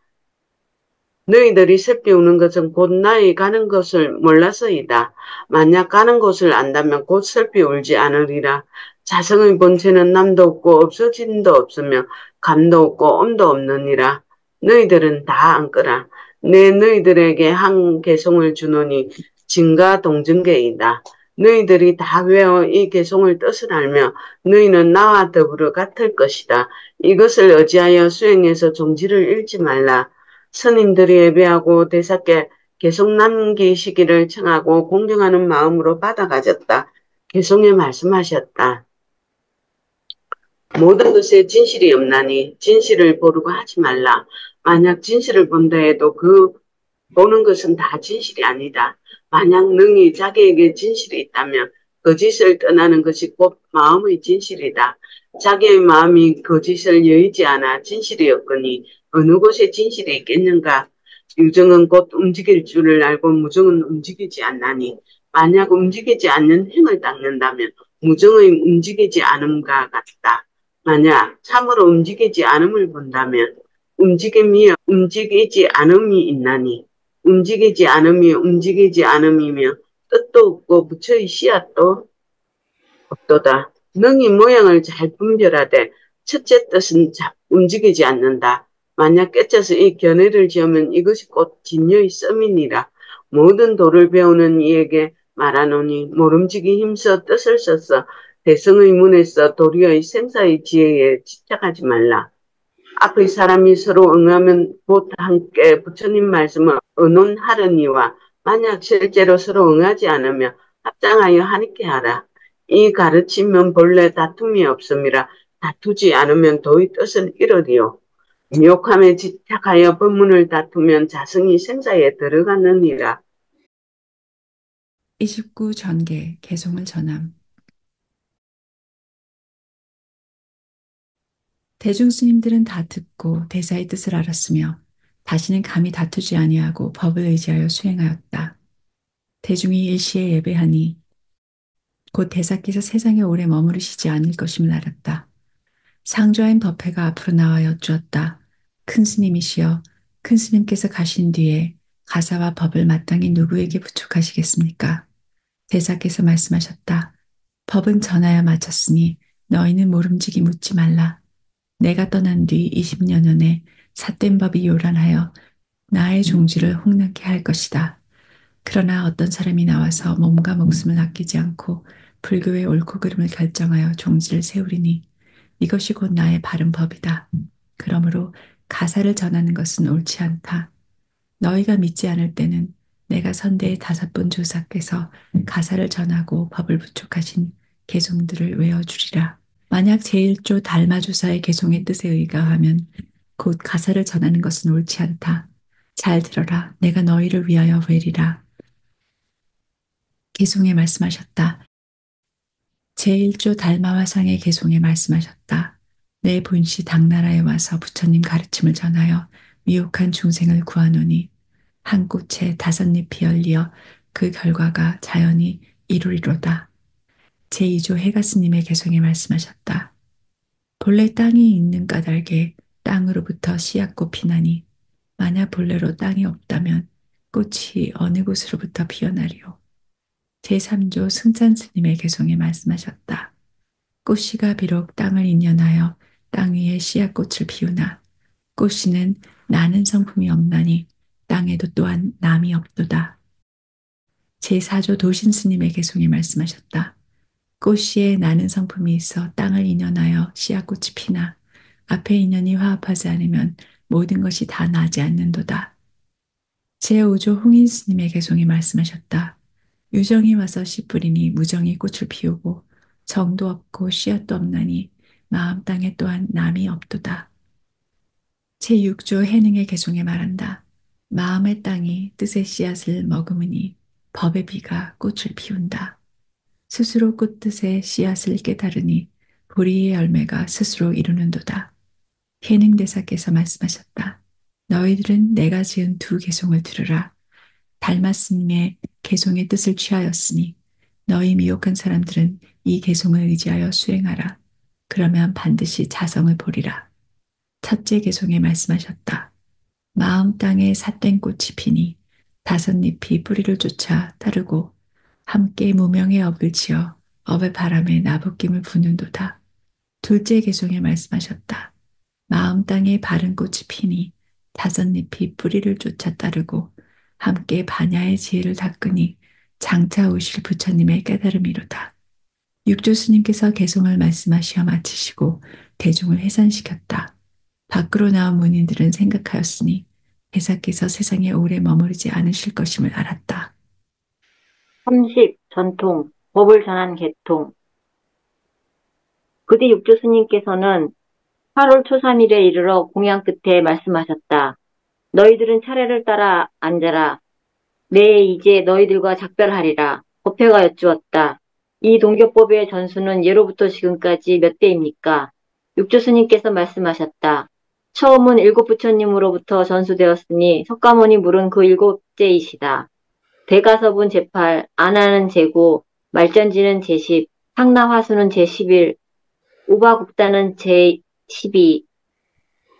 너희들이 셋비우는 것은 곧 나의 가는 것을 몰라서이다. 만약 가는 곳을 안다면 곧 슬피 울지 않으리라. 자성의 본체는 남도 없고 없어짐도 없으며 감도 없고 엄도 없느니라. 너희들은 다 안거라. 내 너희들에게 한 개송을 주노니 진과 동증계이다. 너희들이 다 외워 이 개송을 뜻을 알며 너희는 나와 더불어 같을 것이다. 이것을 의지하여 수행해서 종지를 잃지 말라. 스님들이 예배하고 대사께 개송 남기시기를 청하고 공경하는 마음으로 받아 가졌다. 개송에 말씀하셨다. 모든 것에 진실이 없나니 진실을 보려고 하지 말라. 만약 진실을 본다 해도 그 보는 것은 다 진실이 아니다. 만약 능히 자기에게 진실이 있다면 거짓을 떠나는 것이 곧 마음의 진실이다. 자기의 마음이 거짓을 여의지 않아 진실이 없거니 어느 곳에 진실이 있겠는가? 유정은 곧 움직일 줄을 알고 무정은 움직이지 않나니 만약 움직이지 않는 행을 닦는다면 무정의 움직이지 않음과 같다. 만약 참으로 움직이지 않음을 본다면 움직임이 움직이지 않음이 있나니 움직이지 않음이 움직이지 않음이며 뜻도 없고 부처의 씨앗도 없도다. 능히 모양을 잘 분별하되 첫째 뜻은 움직이지 않는다. 만약 깨쳐서 이 견해를 지으면 이것이 곧 진여의 썸이니라. 모든 도를 배우는 이에게 말하노니 모름지기 힘써 뜻을 써서 대성의 문에서 도리의 생사의 지혜에 집착하지 말라. 앞의 사람이 서로 응하면 곧 함께 부처님 말씀을 의논하려니와 만약 실제로 서로 응하지 않으며 합장하여 하니께 하라. 이 가르침은 본래 다툼이 없음이라 다투지 않으면 도의 뜻을 이루리요. 미혹함에 집착하여 법문을 다투면 자성이 생사에 들어가느니라. 29 전계 개송을 전함. 대중 스님들은 다 듣고 대사의 뜻을 알았으며 다시는 감히 다투지 아니하고 법을 의지하여 수행하였다. 대중이 일시에 예배하니 곧 대사께서 세상에 오래 머무르시지 않을 것임을 알았다. 상좌인 법회가 앞으로 나와 여쭈었다. 큰 스님이시여, 큰 스님께서 가신 뒤에 가사와 법을 마땅히 누구에게 부축하시겠습니까? 대사께서 말씀하셨다. 법은 전하여 마쳤으니 너희는 모름지기 묻지 말라. 내가 떠난 뒤 20여 년에 삿된 법이 요란하여 나의 종지를 홍련케 할 것이다. 그러나 어떤 사람이 나와서 몸과 목숨을 아끼지 않고 불교의 옳고 그름을 결정하여 종지를 세우리니 이것이 곧 나의 바른 법이다. 그러므로 가사를 전하는 것은 옳지 않다. 너희가 믿지 않을 때는 내가 선대의 5번 조사께서 가사를 전하고 법을 부축하신 개송들을 외워주리라. 만약 제1조 달마조사의 개송의 뜻에 의거하면 곧 가사를 전하는 것은 옳지 않다. 잘 들어라. 내가 너희를 위하여 외리라. 개송에 말씀하셨다. 제1조 달마화상의 개송에 말씀하셨다. 내 본시 당나라에 와서 부처님 가르침을 전하여 미혹한 중생을 구하노니 한 꽃에 5잎이 열리어 그 결과가 자연히 이루리로다. 제2조 해가스님의 개송에 말씀하셨다. 본래 땅이 있는 까닭에 땅으로부터 씨앗꽃 피나니 만약 본래로 땅이 없다면 꽃이 어느 곳으로부터 피어나리요. 제3조 승찬스님의 개송에 말씀하셨다. 꽃씨가 비록 땅을 인연하여 땅 위에 씨앗꽃을 피우나 꽃씨는 나는 성품이 없나니 땅에도 또한 남이 없도다. 제4조 도신스님의 개송에 말씀하셨다. 꽃씨에 나는 성품이 있어 땅을 인연하여 씨앗꽃이 피나 앞에 인연이 화합하지 않으면 모든 것이 다 나지 않는도다. 제5조 홍인스님의 개송에 말씀하셨다. 유정이 와서 씨 뿌리니 무정이 꽃을 피우고 정도 없고 씨앗도 없나니 마음 땅에 또한 남이 없도다. 제6조 해능의 개송에 말한다. 마음의 땅이 뜻의 씨앗을 머금으니 법의 비가 꽃을 피운다. 스스로 꽃뜻의 씨앗을 깨달으니 보리의 열매가 스스로 이루는도다. 해능대사께서 말씀하셨다. 너희들은 내가 지은 2 개송을 들으라. 달마스님의 개송의 뜻을 취하였으니 너희 미혹한 사람들은 이 개송을 의지하여 수행하라. 그러면 반드시 자성을 보리라. 첫째 개송에 말씀하셨다. 마음 땅에 삿된 꽃이 피니 다섯 잎이 뿌리를 쫓아 따르고 함께 무명의 업을 지어 업의 바람에 나부김을 부는도다. 둘째 계송에 말씀하셨다. 마음 땅에 바른 꽃이 피니 다섯 잎이 뿌리를 쫓아 따르고 함께 반야의 지혜를 닦으니 장차 오실 부처님의 깨달음이로다. 육조스님께서 개송을 말씀하시어 마치시고 대중을 해산시켰다. 밖으로 나온 문인들은 생각하였으니 대사께서 세상에 오래 머무르지 않으실 것임을 알았다. 30. 전통, 법을 전한 개통. 그뒤 육조 스님께서는 8월 초 3일에 이르러 공양 끝에 말씀하셨다. 너희들은 차례를 따라 앉아라. 내 이제 너희들과 작별하리라. 법회가 여쭈었다. 이 동교법의 전수는 예로부터 지금까지 몇 대입니까? 육조 스님께서 말씀하셨다. 처음은 일곱 부처님으로부터 전수되었으니 석가모니 물은 그 일곱째이시다. 대가섭은 제8, 안하는 제9, 말전지는 제10, 상나화수는 제11, 우바국다는 제12,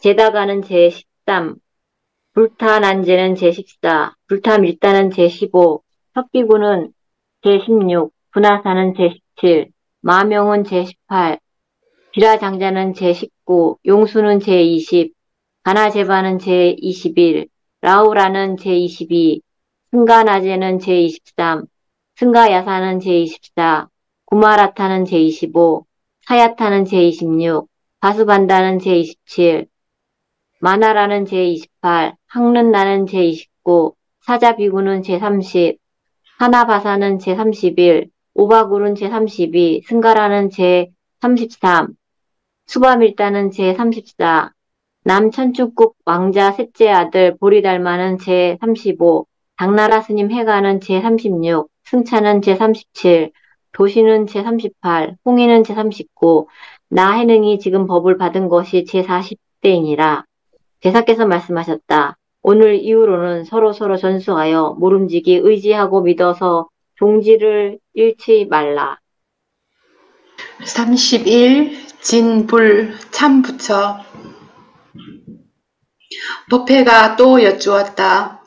제다가는 제13, 불타난제는 제14, 불타밀다는 제15, 섭비구는 제16, 분하사는 제17, 마명은 제18, 비라장자는 제19, 용수는 제20, 가나제바는 제21, 라우라는 제22, 승가나제는 제23, 승가야사는 제24, 구마라타는 제25, 사야타는 제26, 바수반다는 제27, 마나라는 제28, 항른나는 제29, 사자비구는 제30, 하나바사는 제31, 오바굴은 제32, 승가라는 제33, 수바밀다는 제34, 남천중국 왕자 셋째 아들 보리달마는 제35, 당나라 스님 해가는 제36, 승차는 제37, 도시는 제38, 홍의는 제39, 나해능이 지금 법을 받은 것이 제40대이니라. 대사께서 말씀하셨다. 오늘 이후로는 서로 전수하여 모름지기 의지하고 믿어서 종지를 잃지 말라. 31. 진불 참부처. 법회가 또 여쭈었다.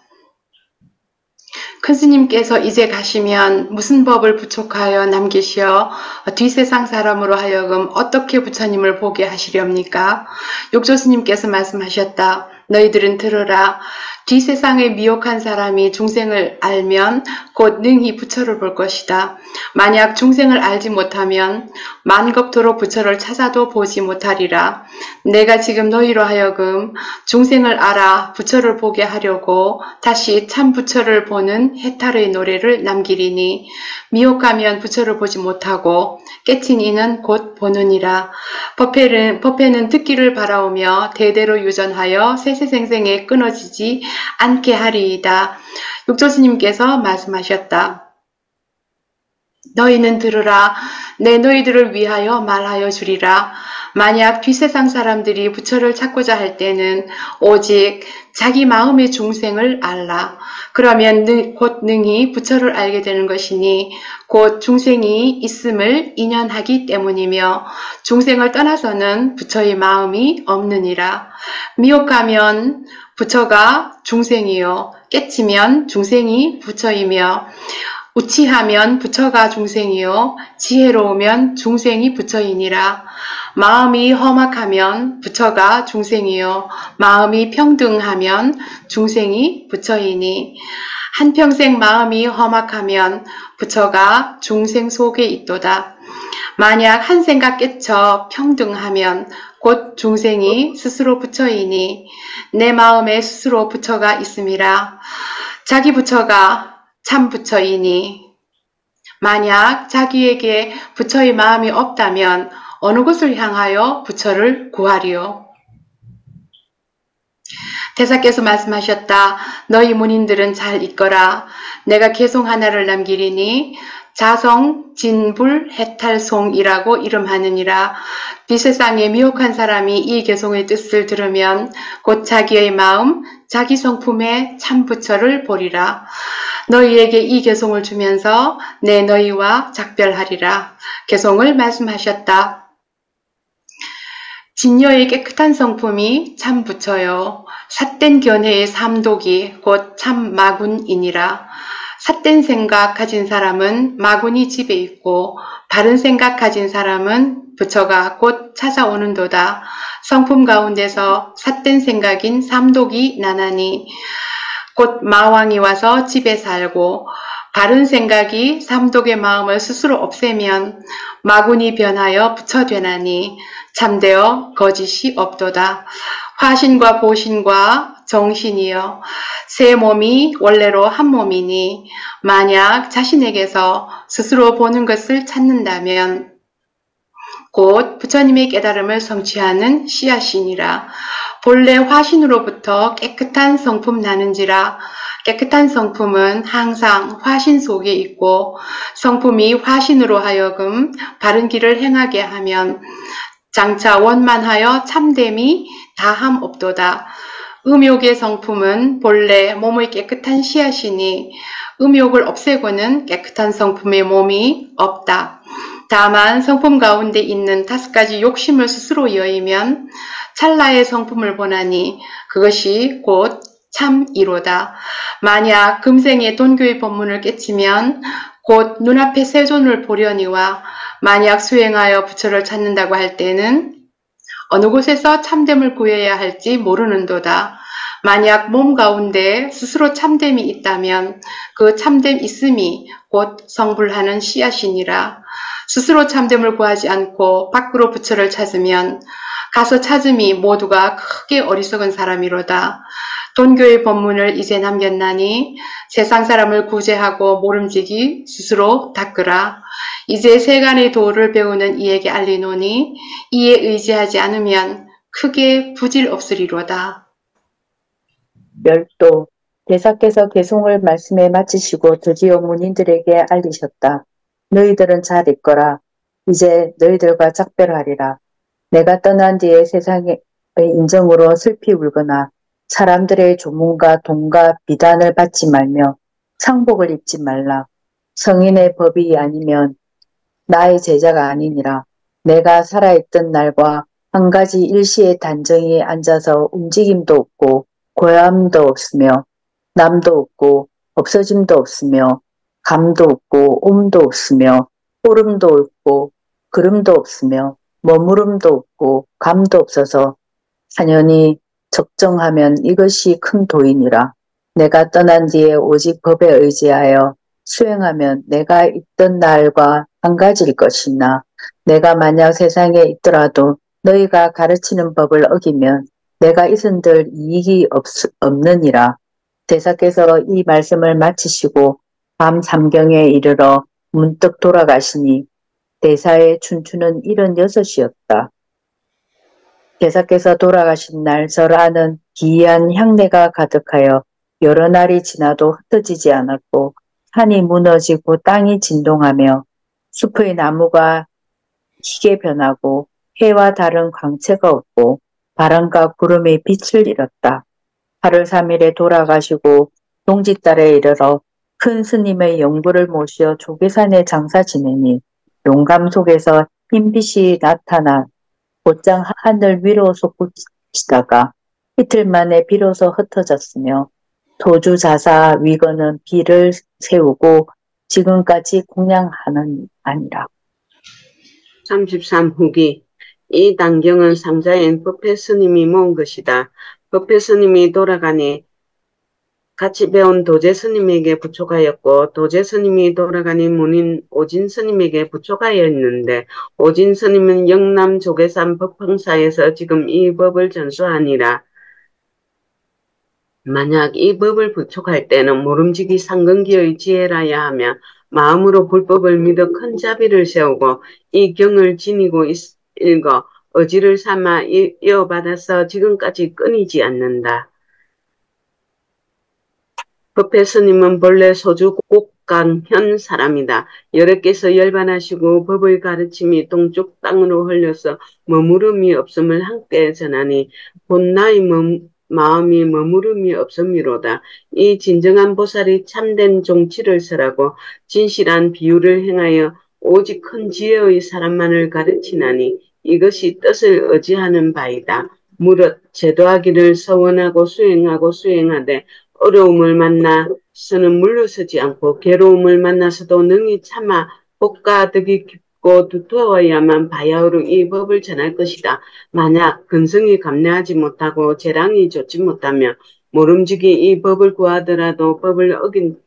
큰 스님께서 이제 가시면 무슨 법을 부촉하여 남기시어 뒷세상 사람으로 하여금 어떻게 부처님을 보게 하시렵니까? 육조 스님께서 말씀하셨다. 너희들은 들으라. 뒷세상에 미혹한 사람이 중생을 알면 곧 능히 부처를 볼 것이다. 만약 중생을 알지 못하면 만겁도록 부처를 찾아도 보지 못하리라. 내가 지금 너희로 하여금 중생을 알아 부처를 보게 하려고 다시 참 부처를 보는 해탈의 노래를 남기리니 미혹하면 부처를 보지 못하고 깨친 이는 곧 보느니라. 법회는 듣기를 바라오며 대대로 유전하여 세세생생에 끊어지지 않게 하리이다. 육조스님께서 말씀하셨다. 너희는 들으라. 내 너희들을 위하여 말하여 주리라. 만약 뒷세상 사람들이 부처를 찾고자 할 때는 오직 자기 마음의 중생을 알라. 그러면 곧 능히 부처를 알게 되는 것이니 곧 중생이 있음을 인연하기 때문이며 중생을 떠나서는 부처의 마음이 없느니라. 미혹하면 부처가 중생이요 깨치면 중생이 부처이며 우치하면 부처가 중생이요 지혜로우면 중생이 부처이니라. 마음이 험악하면 부처가 중생이요 마음이 평등하면 중생이 부처이니 한평생 마음이 험악하면 부처가 중생 속에 있도다. 만약 한 생각 깨쳐 평등하면 곧 중생이 스스로 부처이니 내 마음에 스스로 부처가 있음이라. 자기 부처가 참 부처이니 만약 자기에게 부처의 마음이 없다면 어느 곳을 향하여 부처를 구하리요? 대사께서 말씀하셨다. 너희 문인들은 잘 읽거라. 내가 개송 하나를 남기리니 자성 진불 해탈송이라고 이름하느니라. 뒷세상에 미혹한 사람이 이 개송의 뜻을 들으면 곧 자기의 마음, 자기 성품의 참 부처를 보리라. 너희에게 이 개송을 주면서 내 너희와 작별하리라. 개송을 말씀하셨다. 진여의 깨끗한 성품이 참 부처요. 삿된 견해의 삼독이 곧 참 마군이니라. 삿된 생각 가진 사람은 마군이 집에 있고 바른 생각 가진 사람은 부처가 곧 찾아오는도다. 성품 가운데서 삿된 생각인 삼독이 나나니 곧 마왕이 와서 집에 살고 바른 생각이 삼독의 마음을 스스로 없애면 마군이 변하여 부처되나니 참되어 거짓이 없도다. 화신과 보신과 정신이여 세 몸이 원래로 한 몸이니 만약 자신에게서 스스로 보는 것을 찾는다면 곧 부처님의 깨달음을 성취하는 씨앗이니라. 본래 화신으로부터 깨끗한 성품 나는지라. 깨끗한 성품은 항상 화신 속에 있고 성품이 화신으로 하여금 바른 길을 행하게 하면 장차 원만하여 참됨이 다함 없도다. 음욕의 성품은 본래 몸의 깨끗한 씨앗이니 음욕을 없애고는 깨끗한 성품의 몸이 없다. 다만 성품 가운데 있는 5가지 욕심을 스스로 여의면 찰나의 성품을 보나니 그것이 곧 참이로다. 만약 금생의 돈교의 법문을 깨치면 곧 눈앞에 세존을 보려니와 만약 수행하여 부처를 찾는다고 할 때는 어느 곳에서 참됨을 구해야 할지 모르는도다. 만약 몸 가운데 스스로 참됨이 있다면 그 참됨 있음이 곧 성불하는 씨앗이니라. 스스로 참됨을 구하지 않고 밖으로 부처를 찾으면 가서 찾음이 모두가 크게 어리석은 사람이로다. 돈교의 법문을 이제 남겼나니 세상 사람을 구제하고 모름지기 스스로 닦으라. 이제 세간의 도를 배우는 이에게 알리노니 이에 의지하지 않으면 크게 부질 없으리로다. 열도 대사께서 개송을 말씀에 마치시고 드디어 문인들에게 알리셨다. 너희들은 잘 있거라. 이제 너희들과 작별하리라. 내가 떠난 뒤에 세상의 인정으로 슬피 울거나 사람들의 조문과 돈과 비단을 받지 말며 상복을 입지 말라. 성인의 법이 아니면 나의 제자가 아니니라. 내가 살아있던 날과 한 가지 일시의 단정히 앉아서 움직임도 없고 고요함도 없으며 남도 없고 없어짐도 없으며 감도 없고 옴도 없으며 오름도 없고 그름도 없으며 머무름도 없고 감도 없어서 사년이 적정하면 이것이 큰 도인이라. 내가 떠난 뒤에 오직 법에 의지하여 수행하면 내가 있던 날과 한 가지일 것이나 내가 만약 세상에 있더라도 너희가 가르치는 법을 어기면 내가 있은들 이익이 없느니라. 대사께서 이 말씀을 마치시고 밤 3경에 이르러 문득 돌아가시니 대사의 춘추는 76이었다. 대사께서 돌아가신 날 절하는 기이한 향내가 가득하여 여러 날이 지나도 흩어지지 않았고 산이 무너지고 땅이 진동하며 숲의 나무가 희게 변하고 해와 다른 광채가 없고 바람과 구름이 빛을 잃었다. 8월 3일에 돌아가시고 동짓달에 이르러 큰 스님의 영부를 모시어 조계산에 장사 지내니 용감 속에서 흰빛이 나타나 곧장 하늘 위로 솟구치다가 이틀 만에 비로소 흩어졌으며 도주자사 위거는 비를 세우고 지금까지 공양하는 아니라. 33후기 이 단경은 상자엔 법회 스님이 모은 것이다. 법회 스님이 돌아가니 같이 배운 도제 스님에게 부초가였고 도제 스님이 돌아가니 문인 오진 스님에게 부초가였는데 오진 스님은 영남 조계산 법황사에서 지금 이 법을 전수하니라. 만약 이 법을 부촉할 때는 모름지기 상근기의 지혜라야 하며 마음으로 불법을 믿어 큰 자비를 세우고 이 경을 지니고 읽어 어지를 삼아 이어받아서 지금까지 끊이지 않는다. 법회 스님은 본래 소주 곡강현 사람이다. 여러께서 열반하시고 법의 가르침이 동쪽 땅으로 흘려서 머무름이 없음을 함께 전하니 본 나의 마음이 머무름이 없음이로다. 이 진정한 보살이 참된 종치를 설하고 진실한 비유를 행하여 오직 큰 지혜의 사람만을 가르치나니 이것이 뜻을 의지하는 바이다. 무릇 제도하기를 서원하고 수행하되 어려움을 만나서는 물러서지 않고 괴로움을 만나서도 능히 참아 복과 덕이 깊고 두터워야만 바야흐로 이 법을 전할 것이다. 만약 근성이 감내하지 못하고 재량이 좋지 못하면 모름지기 이 법을 구하더라도 법을 어긴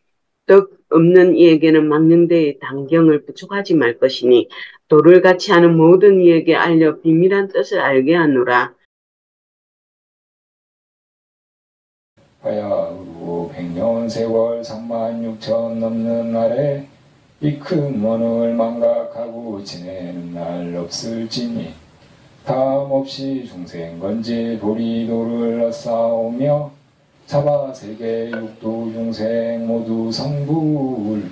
덕 없는 이에게는 망령되의 단경을 부족하지 말 것이니 도를 같이 하는 모든 이에게 알려 비밀한 뜻을 알게 하노라. 바야흐로 100년 세월 36,000 넘는 날에 이 큰 원을 망각하고 지내는 날 없을지니 다음없이 중생건지 도리도를 쌓아오며 사바 세계 육도 중생 모두 성불